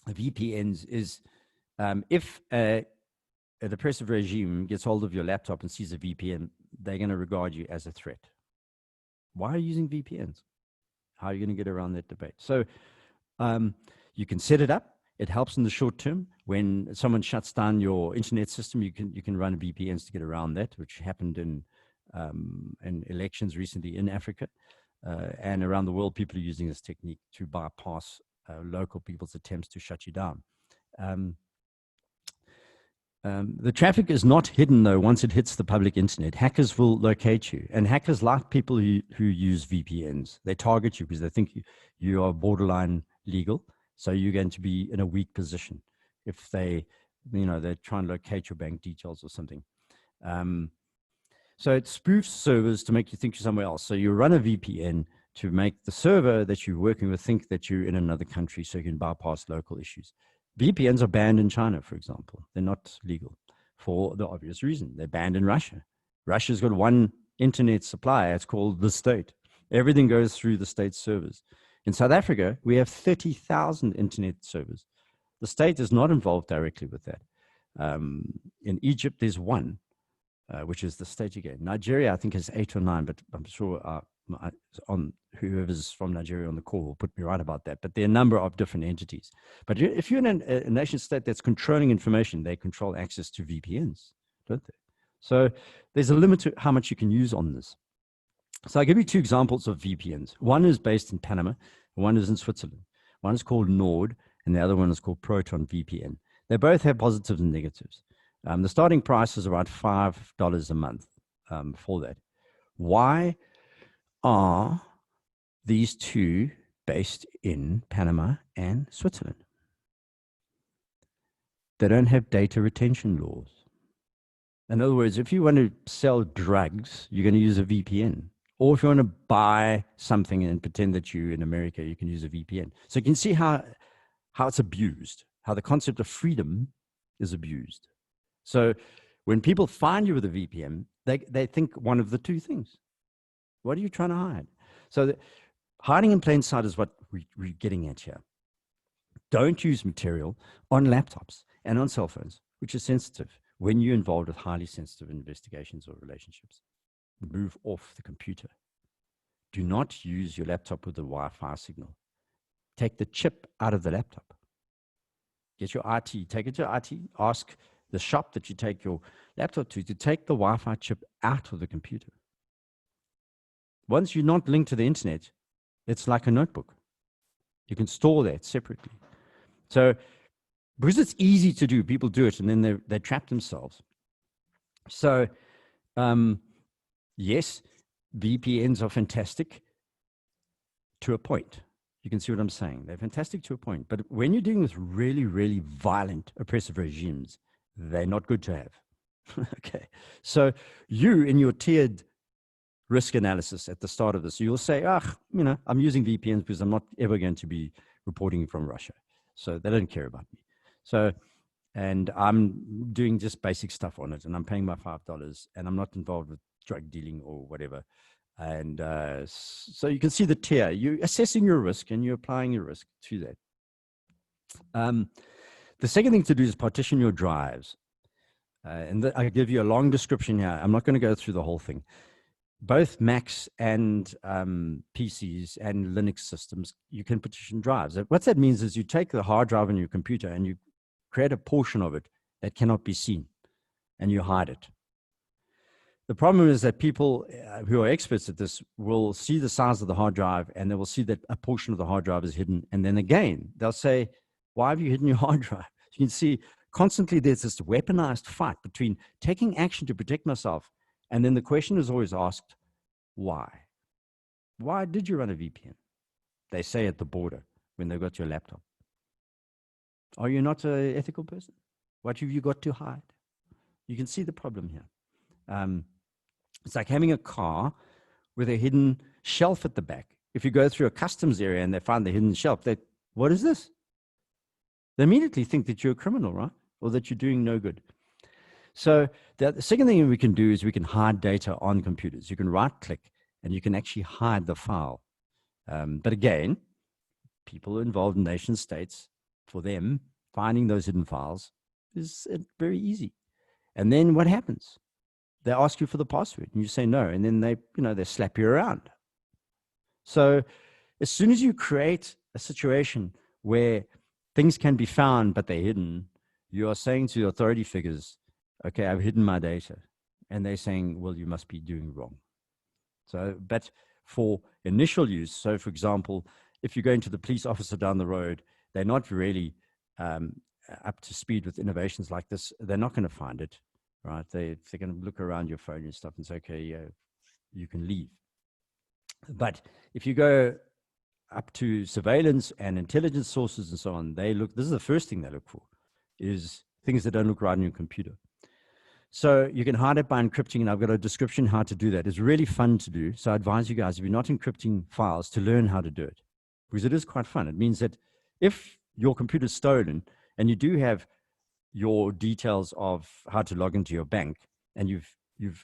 VPNs is if the oppressive regime gets hold of your laptop and sees a VPN, they're going to regard you as a threat. Why are you using VPNs? How are you going to get around that debate? So you can set it up. It helps in the short term. When someone shuts down your internet system, you can run VPNs to get around that, which happened in elections recently in Africa and around the world. People are using this technique to bypass local people's attempts to shut you down. The traffic is not hidden, though. Once it hits the public internet, hackers will locate you. And hackers like people who use VPNs. They target you because they think you are borderline legal. So you're going to be in a weak position if they try and locate your bank details or something. So it spoofs servers to make you think you're somewhere else. So you run a VPN to make the server that you're working with think that you're in another country so you can bypass local issues. VPNs are banned in China, for example. They're not legal for the obvious reason. They're banned in Russia. Russia's got one internet supplier. It's called the state. Everything goes through the state's servers. In South Africa, we have 30,000 internet servers. The state is not involved directly with that. In Egypt, there's one, which is the state again. Nigeria, I think, has 8 or 9, but I'm sure whoever's from Nigeria on the call will put me right about that. But there are a number of different entities. But if you're in a nation state that's controlling information, they control access to VPNs, don't they? So there's a limit to how much you can use on this. So I'll give you 2 examples of VPNs. One is based in Panama, one is in Switzerland. One is called Nord, and the other one is called Proton VPN. They both have positives and negatives. The starting price is around $5 a month for that. Why are these 2 based in Panama and Switzerland? They don't have data retention laws. In other words, if you want to sell drugs, you're going to use a VPN. Or if you want to buy something and pretend that you're in America, you can use a VPN. So you can see how it's abused, how the concept of freedom is abused. So when people find you with a VPN, they think one of the 2 things. What are you trying to hide? So hiding in plain sight is what we're getting at here. Don't use material on laptops and on cell phones, which is sensitive, when you're involved with highly sensitive investigations or relationships. Move off the computer. Do not use your laptop with a Wi-Fi signal. Take the chip out of the laptop. Get your IT, take it to IT, ask the shop that you take your laptop to take the Wi-Fi chip out of the computer. Once you're not linked to the internet, it's like a notebook. You can store that separately. So, because it's easy to do, people do it and then they trap themselves. So, yes, VPNs are fantastic to a point. You can see what I'm saying. They're fantastic to a point. But when you're dealing with really, really violent, oppressive regimes, they're not good to have. Okay. So you, in your tiered risk analysis at the start of this, you'll say, I'm using VPNs because I'm not ever going to be reporting from Russia. So they don't care about me. So, and I'm doing just basic stuff on it and I'm paying my $5 and I'm not involved with drug dealing or whatever. And so you can see the tier. You're assessing your risk and you're applying your risk to that. The second thing to do is partition your drives. And I'll give you a long description here. I'm not going to go through the whole thing. Both Macs and PCs and Linux systems, you can partition drives. What that means is you take the hard drive on your computer and you create a portion of it that cannot be seen and you hide it. The problem is that people who are experts at this will see the size of the hard drive and they will see that a portion of the hard drive is hidden. And then again, they'll say, why have you hidden your hard drive? You can see constantly there's this weaponized fight between taking action to protect myself And then the question is always asked, why? Why did you run a VPN? They say at the border when they've got your laptop. Are you not an ethical person? What have you got to hide? You can see the problem here. It's like having a car with a hidden shelf at the back. If you go through a customs area and they find the hidden shelf, what is this? They immediately think that you're a criminal, right? Or that you're doing no good. So the second thing we can do is we can hide data on computers. You can right-click and you can actually hide the file. But again, people involved in nation states, for them, finding those hidden files is very easy. And then what happens? They ask you for the password and you say no, and then they slap you around. So as soon as you create a situation where things can be found but they're hidden, you are saying to the authority figures, okay, I've hidden my data. And they're saying, well, you must be doing wrong. So, but for initial use, so for example, if you're going to the police officer down the road, they're not really up to speed with innovations like this. They're not going to find it, right? They're going to look around your phone and stuff and say, okay, yeah, you can leave. But if you go up to surveillance and intelligence sources and so on, this is the first thing they look for, is things that don't look right on your computer. So you can hide it by encrypting, and I've got a description how to do that. It's really fun to do. So I advise you guys, if you're not encrypting files, to learn how to do it, because it is quite fun. It means that if your computer's stolen and you do have your details of how to log into your bank and you've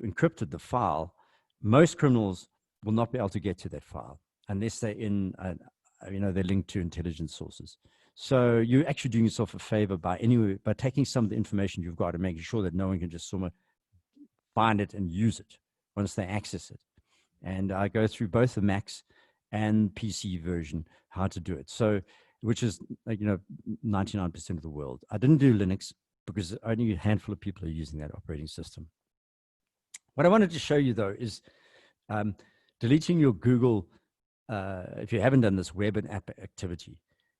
encrypted the file, most criminals will not be able to get to that file unless they're they're linked to intelligence sources. So you're actually doing yourself a favor by taking some of the information you've got and making sure that no one can just sort of find it and use it once they access it. And I go through both the Macs and PC version how to do it. So, which is 99% of the world. I didn't do Linux because only a handful of people are using that operating system. What I wanted to show you though is deleting your Google, if you haven't done this, web and app activity.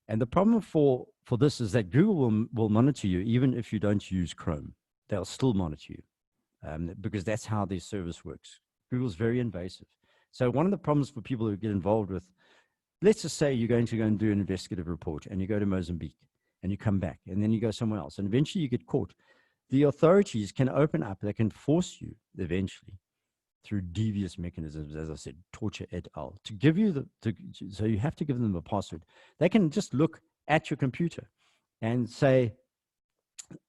And the problem for this is that Google will monitor you even if you don't use Chrome. They'll still monitor you because that's how their service works. Google's very invasive. So one of the problems for people who get involved with, let's just say you're going to go and do an investigative report and you go to Mozambique and you come back and then you go somewhere else and eventually you get caught. The authorities can open up, they can force you eventually through devious mechanisms, as I said, torture et al., to give you so you have to give them a password. They can just look at your computer and say,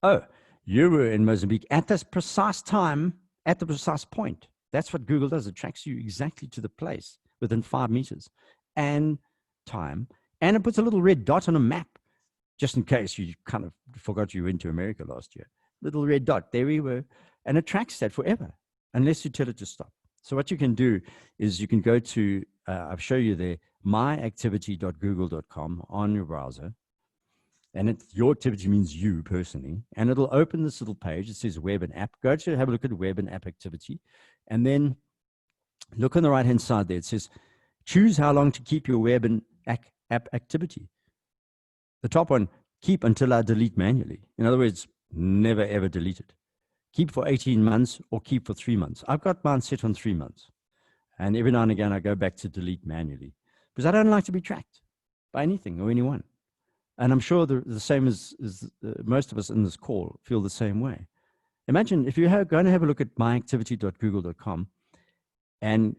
oh, you were in Mozambique at this precise time, at the precise point. That's what Google does. It tracks you exactly to the place within 5 meters and time. And it puts a little red dot on a map, just in case you kind of forgot you went to America last year. Little red dot, there we were. And it tracks that forever, unless you tell it to stop. So what you can do is you can go to, I'll show you there, myactivity.google.com on your browser. And your activity means you personally. And it'll open this little page. It says web and app. Go to have a look at web and app activity. And then look on the right-hand side there. It says, choose how long to keep your web and app activity. The top one, keep until I delete manually. In other words, never ever delete it. Keep for 18 months or keep for 3 months. I've got mine set on 3 months. And every now and again, I go back to delete manually because I don't like to be tracked by anything or anyone. And I'm sure the same as most of us in this call feel the same way. Imagine if you're going to have a look at myactivity.google.com and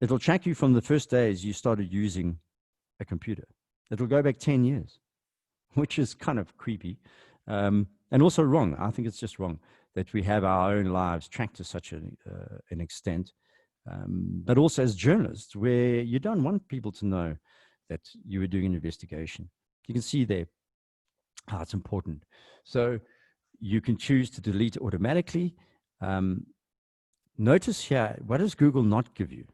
it'll track you from the first days you started using a computer. It'll go back 10 years, which is kind of creepy and also wrong. I think it's just wrong that we have our own lives tracked to such an extent. But also as journalists, where you don't want people to know that you were doing an investigation. You can see there how it's important. So you can choose to delete automatically. Notice here, what does Google not give you?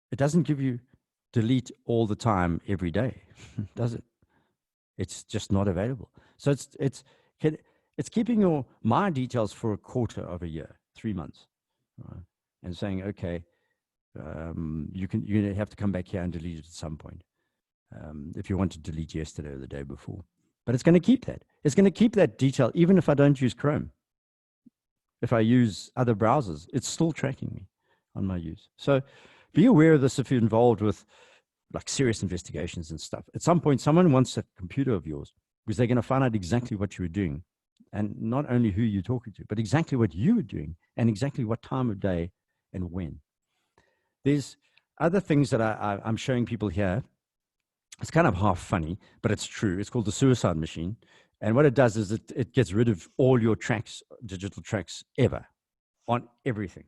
It doesn't give you delete all the time every day, does it? It's just not available. So it's keeping my details for a quarter of a year, 3 months, right? And saying, okay, you have to come back here and delete it at some point. If you want to delete yesterday or the day before. But it's going to keep that. It's going to keep that detail even if I don't use Chrome. if I use other browsers, it's still tracking me on my use. So be aware of this if you're involved with like serious investigations and stuff. At some point, someone wants a computer of yours because they're going to find out exactly what you were doing, and not only who you're talking to, but exactly what you were doing and exactly what time of day and when. There's other things that I'm showing people here. It's kind of half funny, but it's true. It's called the suicide machine. And what it does is it gets rid of all your tracks, digital tracks ever, on everything.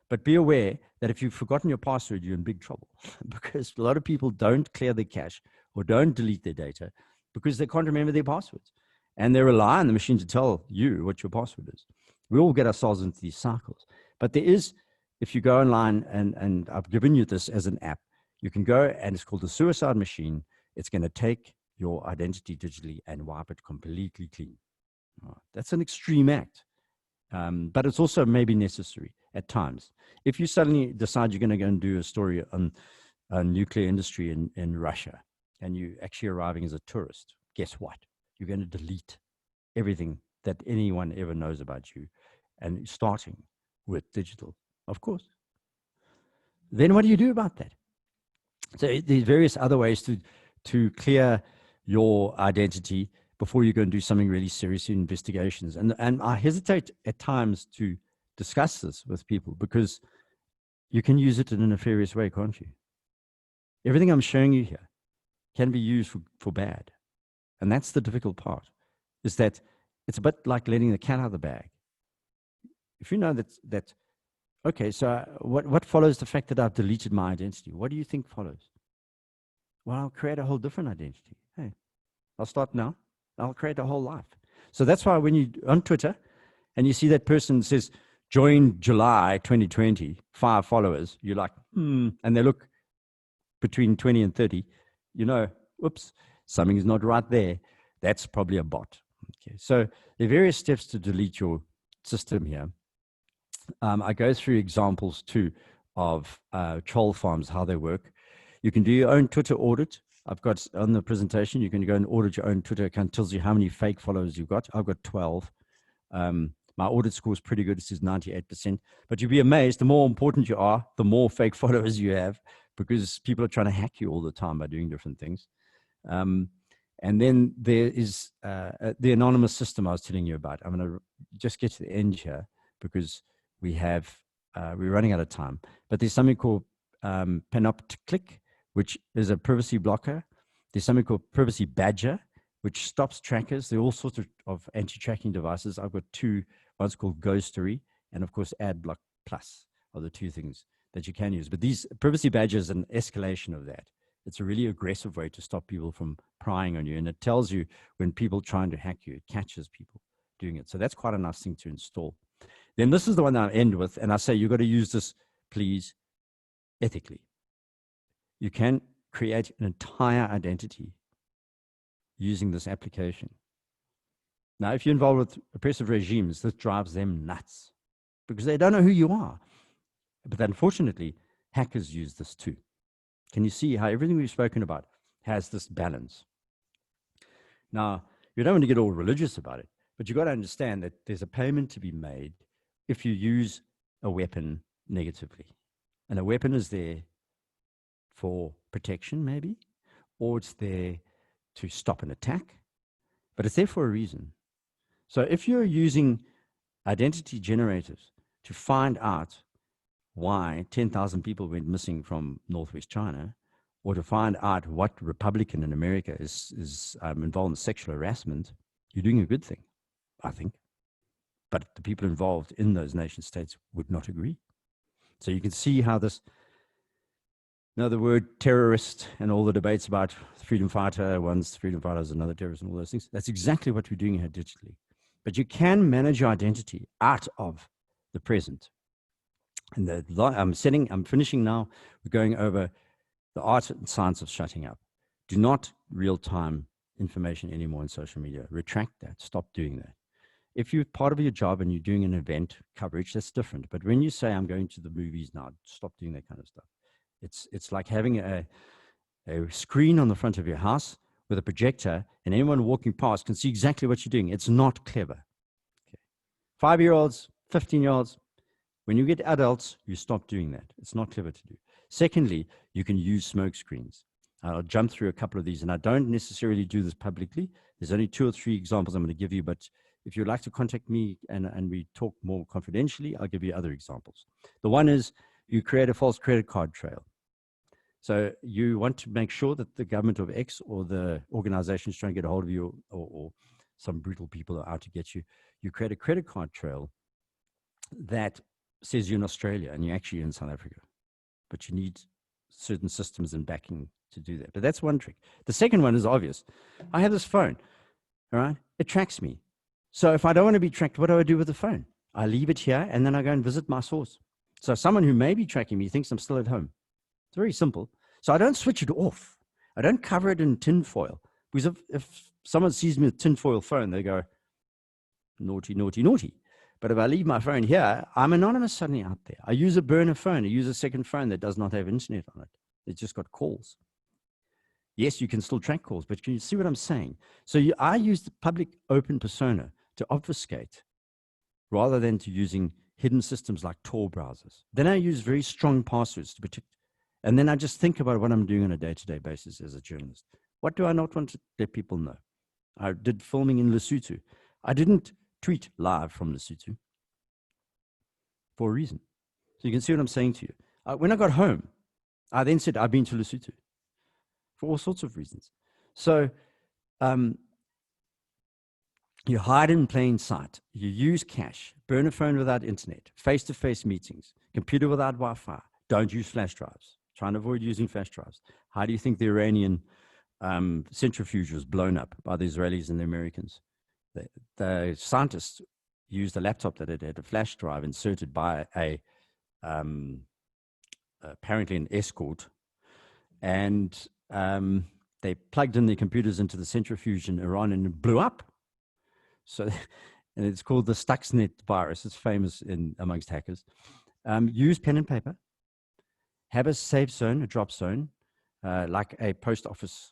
But be aware that if you've forgotten your password, you're in big trouble because a lot of people don't clear their cache or don't delete their data because they can't remember their passwords. And they rely on the machine to tell you what your password is. We all get ourselves into these cycles. But there is, if you go online, and I've given you this as an app, you can go, and it's called the suicide machine. It's going to take your identity digitally and wipe it completely clean. That's an extreme act, but it's also maybe necessary at times. If you suddenly decide you're going to go and do a story on nuclear industry in Russia, and you're actually arriving as a tourist, guess what? You're going to delete everything that anyone ever knows about you, and starting with digital, of course. Then what do you do about that? So there's various other ways to clear your identity before you go and do something really serious in investigations. And I hesitate at times to discuss this with people because you can use it in a nefarious way, can't you? Everything I'm showing you here can be used for bad. And that's the difficult part, is that it's a bit like letting the cat out of the bag. If you know that okay, so what follows the fact that I've deleted my identity? What do you think follows? Well, I'll create a whole different identity. Hey, I'll start now. I'll create a whole life. So that's why when you on Twitter and you see that person says, join July 2020, 5 followers, you're like, and they look between 20 and 30, you know, whoops, something's not right there. That's probably a bot. Okay, so there are various steps to delete your system here. I go through examples too of troll farms, how they work. You can do your own Twitter audit. I've got on the presentation, you can go and audit your own Twitter account. It tells you how many fake followers you've got. I've got 12. My audit score is pretty good. It says 98%. But you'll be amazed, the more important you are, the more fake followers you have, because people are trying to hack you all the time by doing different things. And then there is the anonymous system I was telling you about. I'm going to just get to the end here because we're running out of time. But there's something called Panopticlick, which is a privacy blocker. There's something called Privacy Badger, which stops trackers. There are all sorts of anti-tracking devices. I've got 2. One's called Ghostery, and of course AdBlock Plus are the 2 things that you can use. But these Privacy Badger is an escalation of that. It's a really aggressive way to stop people from prying on you, and it tells you when people are trying to hack you. It catches people doing it. So that's quite a nice thing to install. Then this is the one that I end with, and I say you've got to use this, please, ethically. You can create an entire identity using this application. Now, if you're involved with oppressive regimes, this drives them nuts because they don't know who you are. But unfortunately, hackers use this too. Can you see how everything we've spoken about has this balance? Now, you don't want to get all religious about it, but you've got to understand that there's a payment to be made if you use a weapon negatively. And a weapon is there for protection, maybe, or it's there to stop an attack, but it's there for a reason. So if you're using identity generators to find out why 10,000 people went missing from Northwest China, or to find out what Republican in America is involved in sexual harassment, you're doing a good thing, I think. But the people involved in those nation states would not agree. So you can see how this, the word terrorist and all the debates about freedom fighter, one's freedom fighter is another terrorist and all those things, that's exactly what we're doing here digitally. But you can manage your identity out of the present. And I'm finishing now. We're going over the art and science of shutting up. Do not real-time information anymore on social media. Retract that. Stop doing that. If you're part of your job and you're doing an event coverage, that's different. But when you say, I'm going to the movies now, stop doing that kind of stuff. It's like having a screen on the front of your house with a projector, and anyone walking past can see exactly what you're doing. It's not clever. Okay. 5-year-olds, 15 yards. When you get adults, you stop doing that. It's not clever to do. Secondly, you can use smoke screens. I'll jump through a couple of these, and I don't necessarily do this publicly. There's only 2 or 3 examples I'm going to give you, but if you'd like to contact me and we talk more confidentially, I'll give you other examples. The one is you create a false credit card trail. So you want to make sure that the government of X or the organization is trying to get a hold of you, or some brutal people are out to get you. You create a credit card trail that says you're in Australia and you're actually in South Africa, but you need certain systems and backing to do that. But that's one trick. The second one is obvious. I have this phone, all right? It tracks me. So if I don't want to be tracked, what do I do with the phone? I leave it here and then I go and visit my source. So someone who may be tracking me thinks I'm still at home. It's very simple. So I don't switch it off. I don't cover it in tinfoil. Because if someone sees me with tinfoil phone, they go, naughty, naughty, naughty. But if I leave my phone here, I'm anonymous suddenly out there. I use a burner phone. I use a second phone that does not have internet on it. It's just got calls. Yes, you can still track calls, but can you see what I'm saying? So I use the public open persona to obfuscate rather than to using hidden systems like Tor browsers. Then I use very strong passwords to protect. And then I just think about what I'm doing on a day-to-day basis as a journalist. What do I not want to let people know? I did filming in Lesotho. I didn't tweet live from Lesotho for a reason. So you can see what I'm saying to you. When I got home, I then said, I've been to Lesotho for all sorts of reasons. So you hide in plain sight. You use cache, burn a phone without internet, face-to-face meetings, computer without Wi-Fi. Don't use flash drives. Try and avoid using flash drives. How do you think the Iranian centrifuge was blown up by the Israelis and the Americans? The scientists used a laptop that had a flash drive inserted by apparently an escort, and they plugged in their computers into the centrifuge in Iran and it blew up. So, and it's called the Stuxnet virus. It's famous amongst hackers. Use pen and paper. Have a safe zone, a drop zone, like a post office,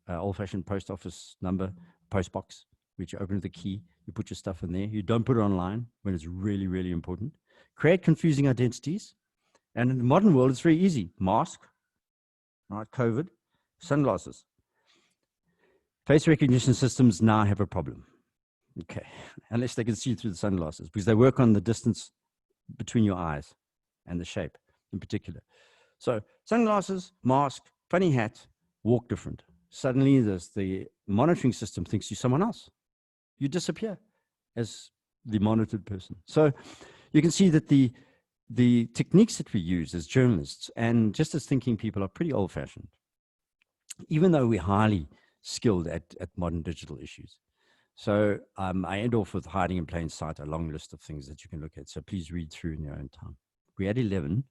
old-fashioned post office number, post box, which you open with a key. You put your stuff in there. You don't put it online when it's really, really important. Create confusing identities. And in the modern world, it's very easy. Mask, right? COVID, sunglasses. Face recognition systems now have a problem. Okay, unless they can see through the sunglasses, because they work on the distance between your eyes and the shape in particular. So sunglasses, mask, funny hat, walk different. Suddenly the monitoring system thinks you're someone else. You disappear as the monitored person. So you can see that the techniques that we use as journalists and just as thinking people are pretty old-fashioned, even though we're highly skilled at modern digital issues. So I end off with hiding in plain sight, a long list of things that you can look at. So please read through in your own time. We're at 11.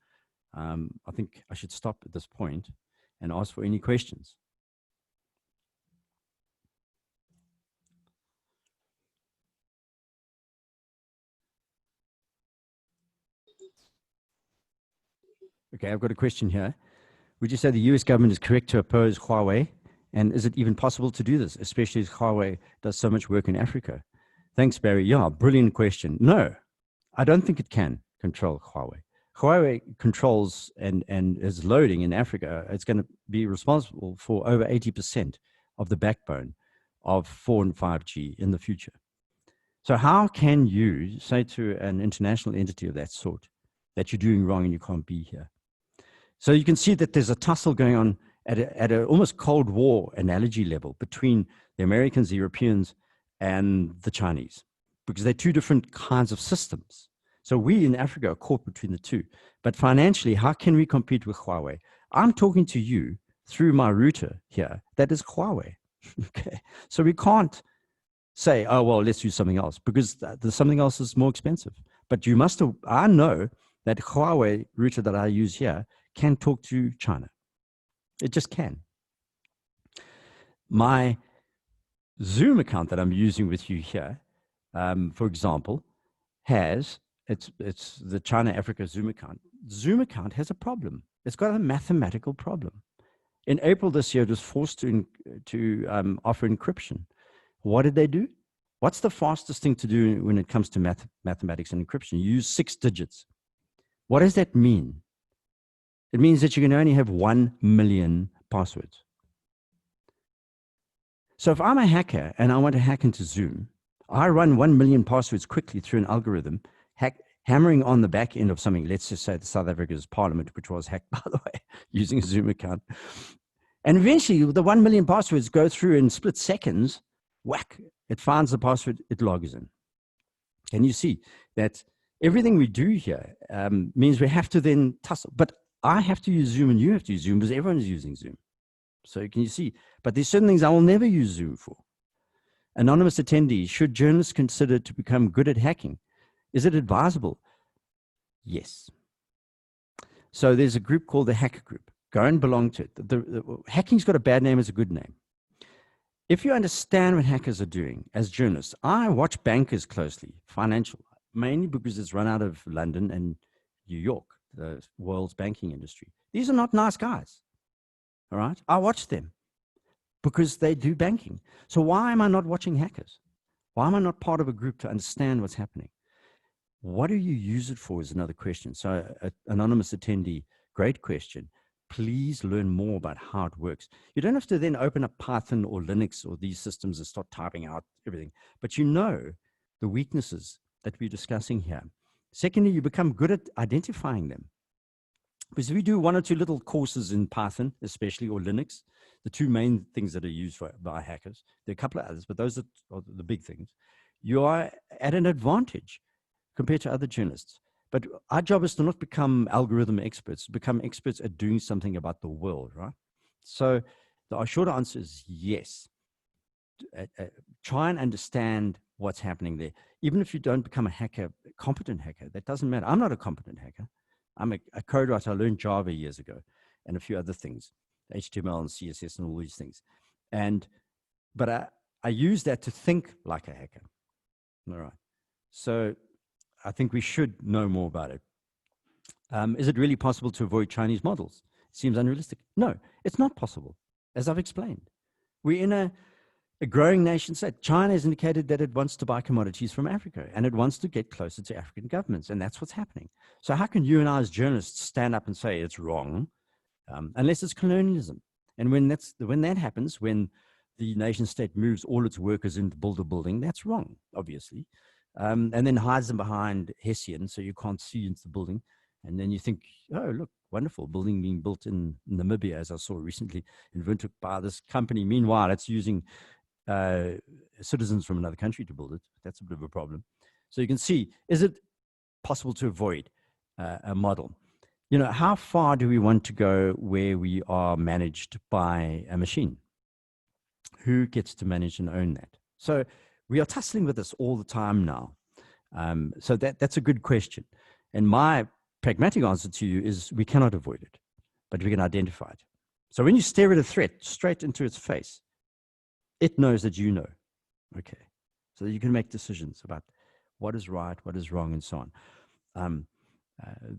I think I should stop at this point and ask for any questions. Okay, I've got a question here. Would you say the US government is correct to oppose Huawei? And is it even possible to do this, especially as Huawei does so much work in Africa? Thanks, Barry. Yeah, brilliant question. No, I don't think it can control Huawei. Huawei controls and is loading in Africa. It's going to be responsible for over 80% of the backbone of 4 and 5G in the future. So how can you say to an international entity of that sort that you're doing wrong and you can't be here? So you can see that there's a tussle going on at a almost Cold War analogy level between the Americans, the Europeans, and the Chinese, because they're two different kinds of systems. So we in Africa are caught between the two. But financially, how can we compete with Huawei? I'm talking to you through my router here. That is Huawei. Okay. So we can't say, oh, well, let's use something else, because the something else is more expensive. But you must have, I know that Huawei router that I use here can talk to China. It just can. My Zoom account that I'm using with you here, for example, it's the China Africa Zoom account. Zoom account has a problem. It's got a mathematical problem. In April this year, it was forced to offer encryption. What did they do? What's the fastest thing to do when it comes to mathematics and encryption? You use 6 digits. What does that mean? It means that you can only have 1 million passwords. So if I'm a hacker and I want to hack into Zoom, I run 1 million passwords quickly through an algorithm, hammering on the back end of something. Let's just say the South Africa's parliament, which was hacked, by the way, using a Zoom account. And eventually the 1 million passwords go through in split seconds. Whack, it finds the password, it logs in. And you see that everything we do here means we have to then tussle. But I have to use Zoom and you have to use Zoom because everyone is using Zoom. So can you see? But there's certain things I will never use Zoom for. Anonymous attendee, should journalists consider to become good at hacking? Is it advisable? Yes. So there's a group called the Hacker Group. Go and belong to it. Hacking's got a bad name as a good name. If you understand what hackers are doing as journalists, I watch bankers closely, financial, mainly because it's run out of London and New York, the world's banking industry. These are not nice guys, all right? I watch them because they do banking. So why am I not watching hackers? Why am I not part of a group to understand what's happening? What do you use it for is another question. So anonymous attendee, great question. Please learn more about how it works. You don't have to then open up Python or Linux or these systems and start typing out everything, but you know the weaknesses that we're discussing here. Secondly, you become good at identifying them. Because if you do 1 or 2 little courses in Python, especially, or Linux, the 2 main things that are used by hackers, there are a couple of others, but those are the big things, you are at an advantage compared to other journalists. But our job is to not become algorithm experts, become experts at doing something about the world, right? So the short answer is yes. Try and understand what's happening there. Even if you don't become a hacker, a competent hacker, that doesn't matter. I'm not a competent hacker. I'm a code writer. I learned Java years ago and a few other things, HTML and CSS and all these things. But I use that to think like a hacker. All right. So I think we should know more about it. Is it really possible to avoid Chinese models? It seems unrealistic. No, it's not possible, as I've explained. We're in a growing nation state. China has indicated that it wants to buy commodities from Africa, and it wants to get closer to African governments, and that's what's happening. So how can you and I as journalists stand up and say it's wrong, unless it's colonialism? And when that happens, when the nation state moves all its workers into build a building, that's wrong, obviously. And then hides them behind Hessian, so you can't see into the building. And then you think, oh, look, wonderful, building being built in Namibia, as I saw recently, invented by this company. Meanwhile, it's using citizens from another country to build it. That's a bit of a problem. So you can see, is it possible to avoid a model? You know, how far do we want to go where we are managed by a machine? Who gets to manage and own that? So we are tussling with this all the time now. So that's a good question. And my pragmatic answer to you is we cannot avoid it, but we can identify it. So when you stare at a threat straight into its face, it knows that you know. Okay. So you can make decisions about what is right, what is wrong, and so on.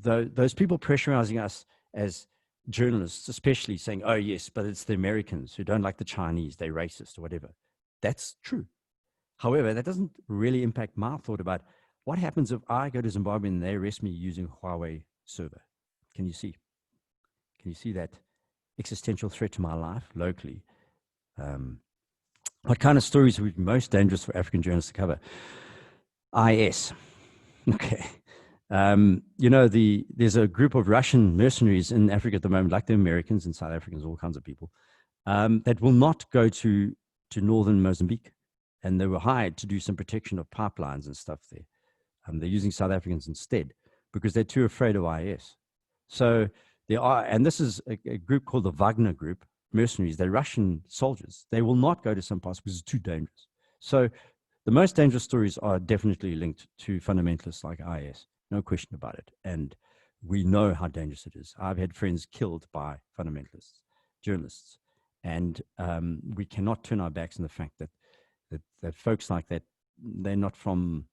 Those people pressurizing us as journalists, especially saying, oh, yes, but it's the Americans who don't like the Chinese, they're racist or whatever. That's true. However, that doesn't really impact my thought about what happens if I go to Zimbabwe and they arrest me using a Huawei server. Can you see? Can you see that existential threat to my life locally? What kind of stories would be most dangerous for African journalists to cover? IS. Okay. You know, there's a group of Russian mercenaries in Africa at the moment, like the Americans and South Africans, all kinds of people, that will not go to northern Mozambique. And they were hired to do some protection of pipelines and stuff there. They're using South Africans instead because they're too afraid of IS. So there are, and this is a group called the Wagner Group, mercenaries, they're Russian soldiers. They will not go to some parts because it's too dangerous. So the most dangerous stories are definitely linked to fundamentalists like IS, no question about it. And we know how dangerous it is. I've had friends killed by fundamentalists, journalists, and we cannot turn our backs on the fact that folks like that, they're not from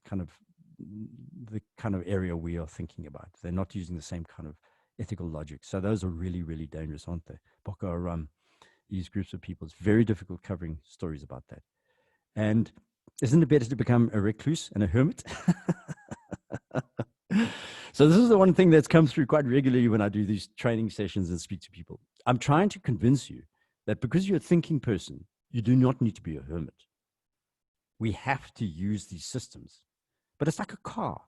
the kind of area we are thinking about. They're not using the same kind of ethical logic. So those are really, really dangerous, aren't they? Boko Haram, these groups of people. It's very difficult covering stories about that. And Isn't it better to become a recluse and a hermit? So this is the one thing that's come through quite regularly when I do these training sessions and speak to people. I'm trying to convince you that because you're a thinking person, you do not need to be a hermit. We have to use these systems. But it's like a car.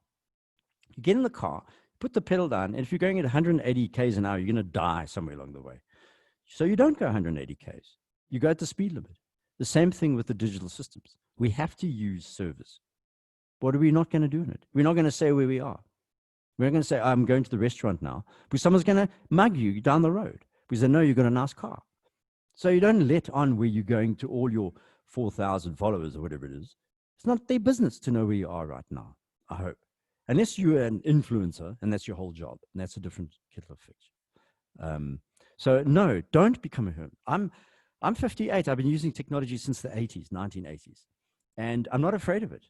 You get in the car, put the pedal down, and if you're going at 180 Ks an hour, you're going to die somewhere along the way. So you don't go 180 Ks. You go at the speed limit. The same thing with the digital systems. We have to use servers. What are we not going to do in it? We're not going to say where we are. We're not going to say, I'm going to the restaurant now, because someone's going to mug you down the road because they know you've got a nice car. So you don't let on where you're going to all your 4,000 followers or whatever it is. It's not their business to know where you are right now, I hope. Unless you're an influencer and that's your whole job, and that's a different kettle of fish. So no, don't become a hermit. I'm 58. I've been using technology since the 80s, 1980s, and I'm not afraid of it.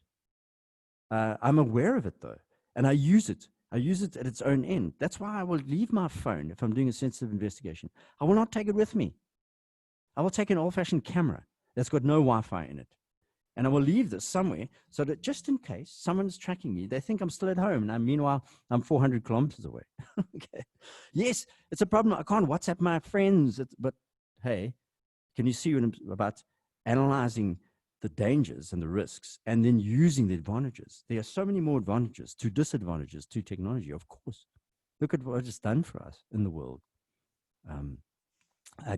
I'm aware of it though, and I use it. I use it at its own end. That's why I will leave my phone if I'm doing a sensitive investigation. I will not take it with me. I will take an old-fashioned camera that's got no Wi-Fi in it. And I will leave this somewhere so that just in case someone's tracking me, they think I'm still at home. And meanwhile, I'm 400 kilometers away. Okay. Yes, it's a problem. I can't WhatsApp my friends. But hey, can you see what I'm about analyzing the dangers and the risks and then using the advantages? There are so many more advantages to disadvantages to technology, of course. Look at what it's done for us in the world.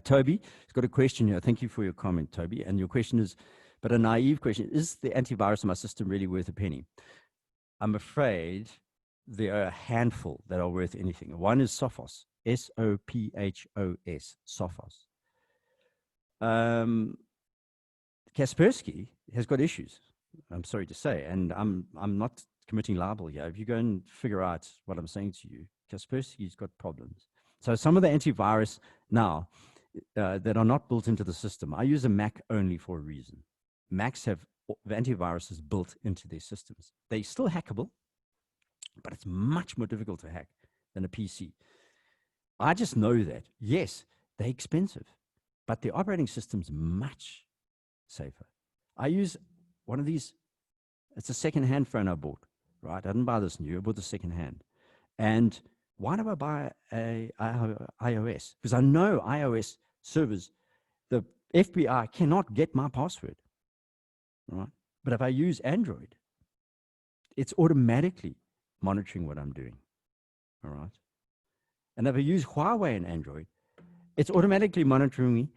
Toby has got a question here. Thank you for your comment, Toby. And your question is, but a naive question, is the antivirus in my system really worth a penny? I'm afraid there are a handful that are worth anything. One is Sophos, S-O-P-H-O-S, Sophos. Kaspersky has got issues, I'm sorry to say, and I'm not committing libel here. If you go and figure out what I'm saying to you, Kaspersky's got problems. So some of the antivirus now that are not built into the system, I use a Mac only for a reason. Macs have antiviruses built into their systems. They're still hackable, but it's much more difficult to hack than a PC. I just know that, yes, they're expensive, but the operating system's much safer. I use one of these, it's a second-hand phone I bought, right? I didn't buy this new, I bought the second-hand. And why do I buy a iOS? Because I know iOS servers, the FBI cannot get my password, right? But if I use Android, it's automatically monitoring what I'm doing, all right? And if I use Huawei and Android, it's automatically monitoring me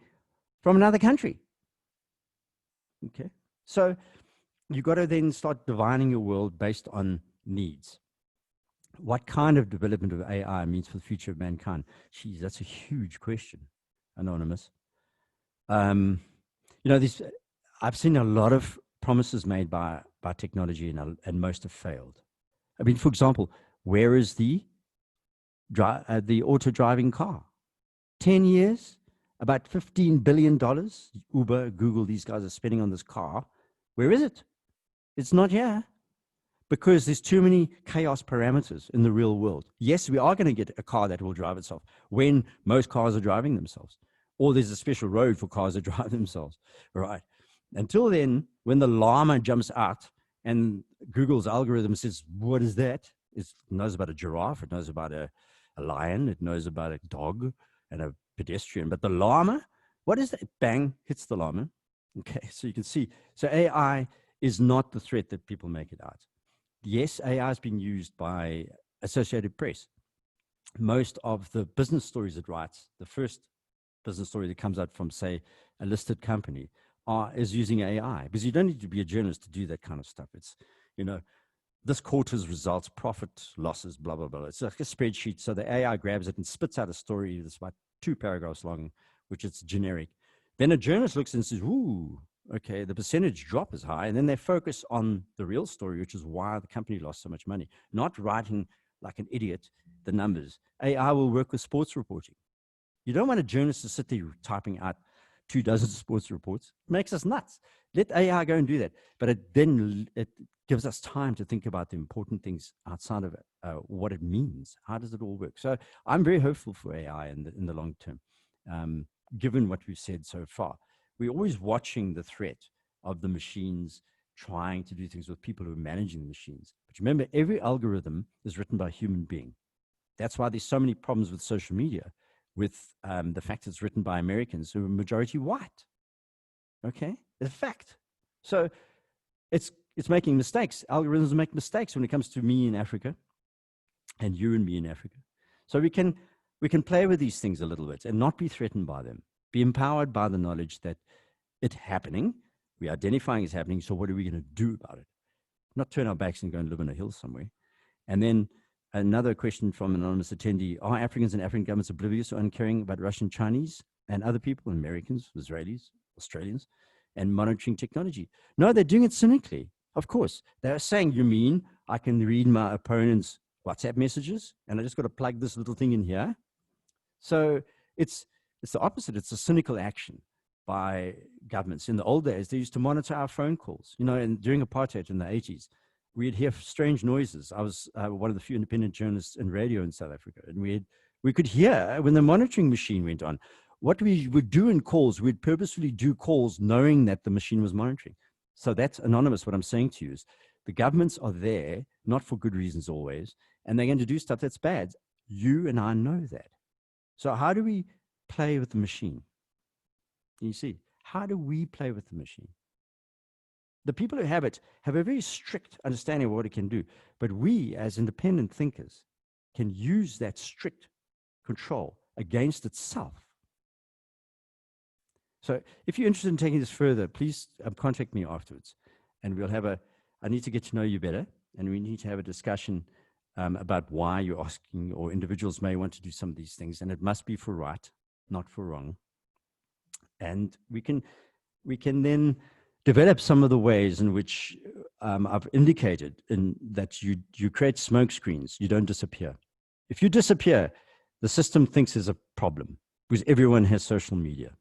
from another country, okay? So you got to then start dividing your world based on needs. What kind of development of AI means for the future of mankind? Geez, that's a huge question, Anonymous. You know, I've seen a lot of promises made by technology, and most have failed. I mean, for example, where is the auto-driving car? 10 years, about $15 billion, Uber, Google, these guys are spending on this car. Where is it? It's not here. Because there's too many chaos parameters in the real world. Yes, we are going to get a car that will drive itself when most cars are driving themselves, or there's a special road for cars that drive themselves, right? Until then, when the llama jumps out and Google's algorithm says, what is that? It knows about a giraffe, it knows about a lion, it knows about a dog and a pedestrian, but the llama, what is that? Bang, hits the llama. Okay, so you can see. So AI is not the threat that people make it out. Yes, AI is being used by Associated Press. Most of the business stories it writes, the first business story that comes out from, say, a listed company, is using AI, because you don't need to be a journalist to do that kind of stuff. It's, you know, this quarter's results, profit, losses, blah, blah, blah. It's like a spreadsheet. So the AI grabs it and spits out a story that's about 2 paragraphs long, which is generic. Then a journalist looks and says, ooh, okay, the percentage drop is high. And then they focus on the real story, which is why the company lost so much money, not writing like an idiot the numbers. AI will work with sports reporting. You don't want a journalist to sit there typing out 24 sports reports. It makes us nuts. Let AI go and do that. But it gives us time to think about the important things outside of it, what it means. How does it all work? So I'm very hopeful for AI in the long term, given what we've said so far. We're always watching the threat of the machines trying to do things with people who are managing the machines. But remember, every algorithm is written by a human being. That's why there's so many problems with social media, with the fact it's written by Americans who are majority white. Okay, it's a fact. So it's making mistakes. Algorithms make mistakes when it comes to me in Africa, and you and me in Africa. So we can play with these things a little bit and not be threatened by them. Be empowered by the knowledge that it's happening. We're identifying it's happening. So what are we going to do about it? Not turn our backs and go and live on a hill somewhere. And then another question from an anonymous attendee: are Africans and African governments oblivious or uncaring about Russian, Chinese, and other people, Americans, Israelis, Australians, and monitoring technology? No, they're doing it cynically. Of course, they're saying, you mean I can read my opponent's WhatsApp messages and I just got to plug this little thing in here? So it's the opposite. It's a cynical action by governments. In the old days, they used to monitor our phone calls. You know, and during apartheid in the 80s, we'd hear strange noises. I was one of the few independent journalists in radio in South Africa, and we could hear when the monitoring machine went on. What we would do in calls, we'd purposefully do calls knowing that the machine was monitoring. So that's anonymous. What I'm saying to you is the governments are there, not for good reasons always, and they're going to do stuff that's bad. You and I know that. So how do we play with the machine? You see, how do we play with the machine? The people who have it have a very strict understanding of what it can do, but we as independent thinkers can use that strict control against itself. So if you're interested in taking this further, please contact me afterwards, and we'll have I need to get to know you better, and we need to have a discussion about why you're asking, or individuals may want to do some of these things, and it must be for right, not for wrong. And we can then develop some of the ways in which I've indicated in that you create smoke screens. You don't disappear. If you disappear, the system thinks there's a problem because everyone has social media.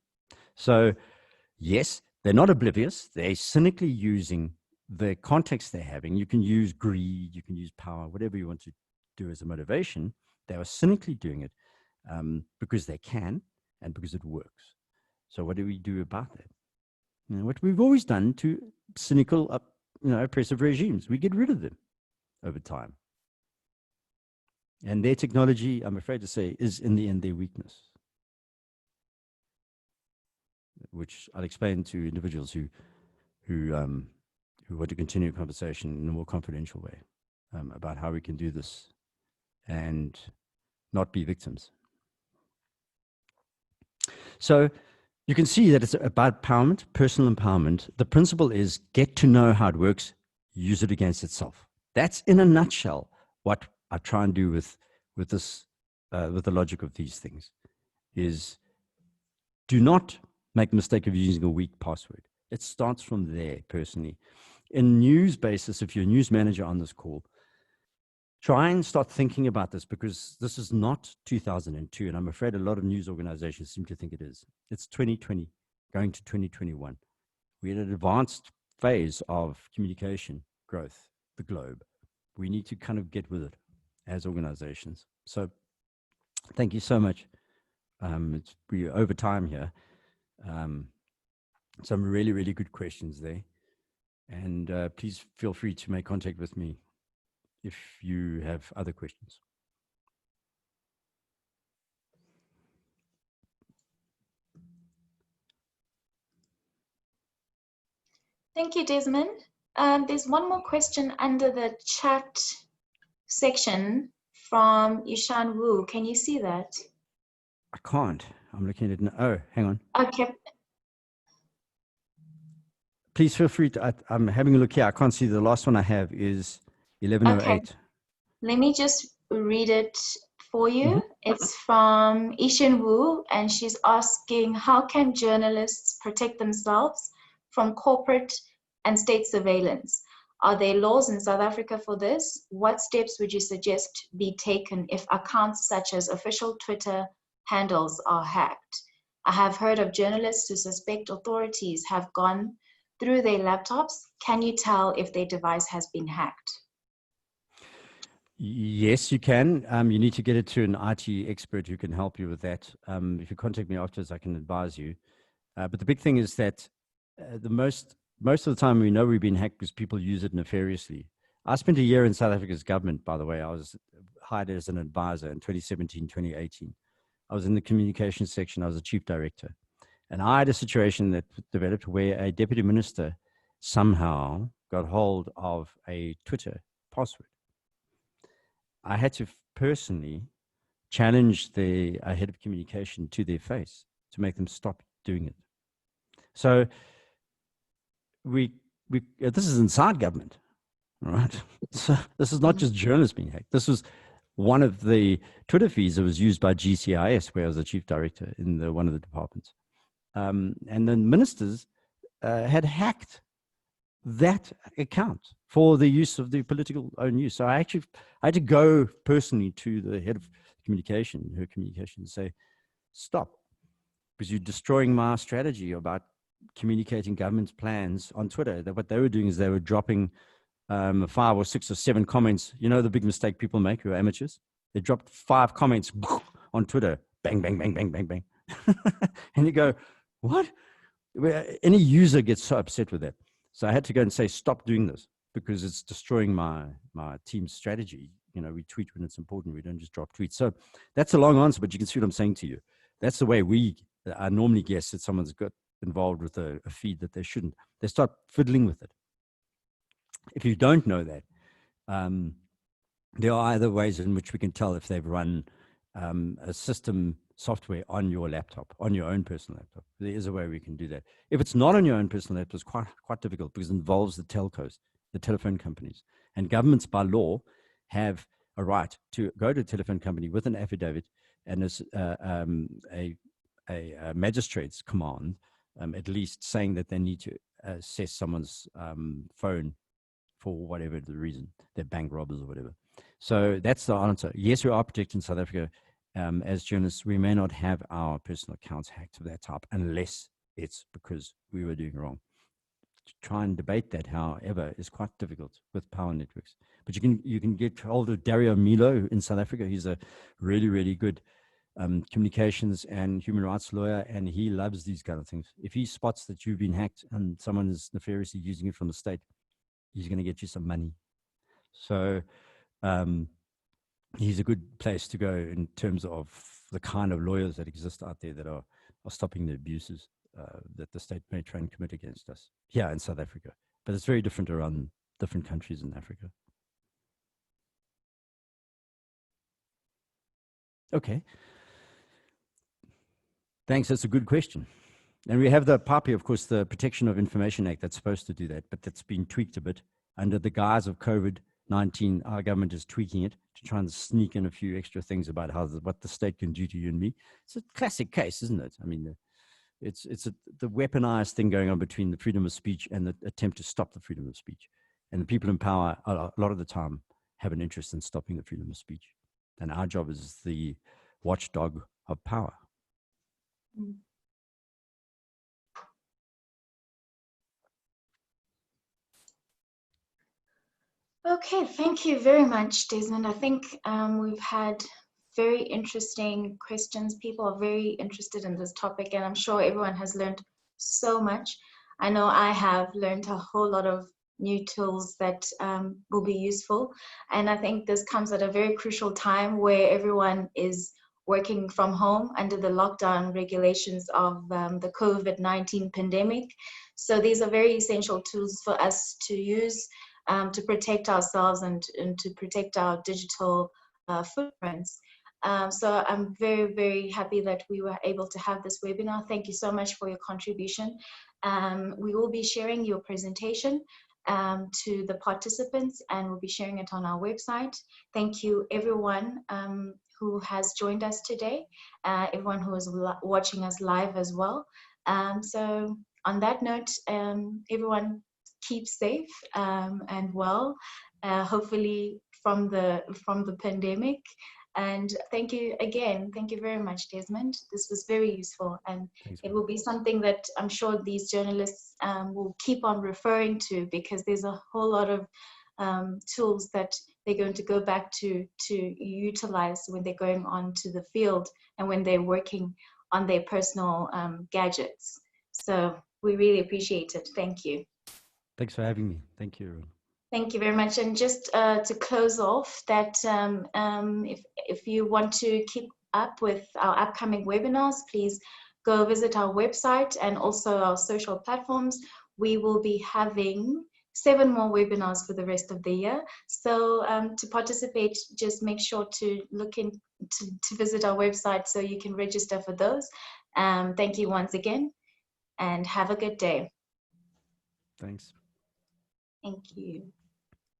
So yes, they're not oblivious. They're cynically using the context they're having. You can use greed, you can use power, whatever you want to do as a motivation. They are cynically doing it because they can and because it works. So what do we do about that? You know, what we've always done to cynical, oppressive regimes, we get rid of them over time. And their technology, I'm afraid to say, is in the end their weakness, which I'll explain to individuals who want to continue a conversation in a more confidential way about how we can do this and not be victims. So you can see that it's about empowerment, personal empowerment. The principle is get to know how it works, use it against itself. That's in a nutshell what I try and do with this, with the logic of these things, is do not make the mistake of using a weak password. It starts from there, personally. In news basis, if you're a news manager on this call, try and start thinking about this, because this is not 2002, and I'm afraid a lot of news organizations seem to think it is. It's 2020, going to 2021. We're in an advanced phase of communication growth, the globe. We need to kind of get with it as organizations. So thank you so much. We're over time here. Some really, really good questions there. And please feel free to make contact with me if you have other questions. Thank you, Desmond. There's one more question under the chat section from Yishan Wu. Can you see that? I can't. I'm looking at it now. Oh, hang on. Okay. Please feel free to, I'm having a look here. I can't see. The last one I have is 1108. Okay. Let me just read it for you. It's from Yishan Wu, and she's asking, how can journalists protect themselves from corporate and state surveillance? Are there laws in South Africa for this? What steps would you suggest be taken if accounts such as official Twitter handles are hacked? I have heard of journalists who suspect authorities have gone through their laptops. Can you tell if their device has been hacked? Yes, you can. You need to get it to an IT expert who can help you with that. If you contact me afterwards, I can advise you. But the big thing is that the most most of the time we know we've been hacked because people use it nefariously. I spent a year in South Africa's government, by the way. I was hired as an advisor in 2017, 2018. I was in the communications section. I was a chief director. And I had a situation that developed where a deputy minister somehow got hold of a Twitter password. I had to personally challenge the head of communication to their face to make them stop doing it. So this is inside government, right? So this is not just journalists being hacked. This was one of the Twitter feeds that was used by GCIS, where I was the chief director in one of the departments. And the ministers had hacked that account for the use of the political own use. So I had to go personally to the head of communication, her communication, and say, stop, because you're destroying my strategy about communicating government's plans on Twitter. That what they were doing is they were dropping 5 or 6 or 7 comments. You know the big mistake people make who are amateurs? They dropped 5 comments on Twitter. Bang, bang, bang, bang, bang, bang. And you go, what? Any user gets so upset with that. So I had to go and say, stop doing this, because it's destroying my team's strategy. You know, we tweet when it's important. We don't just drop tweets. So that's a long answer, but you can see what I'm saying to you. That's the way I normally guess that someone's got involved with a feed that they shouldn't. They start fiddling with it. If you don't know that, there are other ways in which we can tell if they've run a system software on your laptop, on your own personal laptop. There is a way we can do that. If it's not on your own personal laptop, it's quite difficult, because it involves the telcos, the telephone companies. And governments by law have a right to go to a telephone company with an affidavit and a magistrate's command, at least, saying that they need to assess someone's phone for whatever the reason, they're bank robbers or whatever. So that's the answer. Yes, we are protected in South Africa. As journalists, we may not have our personal accounts hacked of that type unless it's because we were doing wrong. To try and debate that, however, is quite difficult with power networks. But you can get hold of Dario Milo in South Africa. He's a really, really good communications and human rights lawyer, and he loves these kind of things. If he spots that you've been hacked and someone is nefariously using it from the state, he's going to get you some money. So he's a good place to go in terms of the kind of lawyers that exist out there that are stopping the abuses that the state may try and commit against us here in South Africa. But it's very different around different countries in Africa. Okay. Thanks. That's a good question. And we have the PAPI, of course, the Protection of Information Act, that's supposed to do that, but that's been tweaked a bit under the guise of COVID-19. Our government is tweaking it to try and sneak in a few extra things about what the state can do to you and me. It's a classic case, isn't it? I mean, it's the weaponized thing going on between the freedom of speech and the attempt to stop the freedom of speech. And the people in power, a lot of the time, have an interest in stopping the freedom of speech. And our job is the watchdog of power. Okay, thank you very much, Desmond. I think we've had very interesting questions. People are very interested in this topic, and I'm sure everyone has learned so much. I know I have learned a whole lot of new tools that will be useful. And I think this comes at a very crucial time where everyone is working from home under the lockdown regulations of the COVID-19 pandemic. So these are very essential tools for us to use to protect ourselves and to protect our digital footprints. So I'm very, very happy that we were able to have this webinar. Thank you so much for your contribution. We will be sharing your presentation to the participants, and we'll be sharing it on our website. Thank you everyone who has joined us today, everyone who is watching us live as well. So on that note, everyone keep safe and well, hopefully from the pandemic. And thank you again. Thank you very much, Desmond. This was very useful, and it will be something that I'm sure these journalists will keep on referring to, because there's a whole lot of tools that they're going to go back to utilize when they're going on to the field and when they're working on their personal gadgets. So we really appreciate it. Thank you. Thanks for having me. Thank you. Thank you very much. And just to close off, that if you want to keep up with our upcoming webinars, please go visit our website and also our social platforms. We will be having 7 more webinars for the rest of the year. So to participate, just make sure to look in to visit our website so you can register for those. Thank you once again, and have a good day. Thanks. Thank you.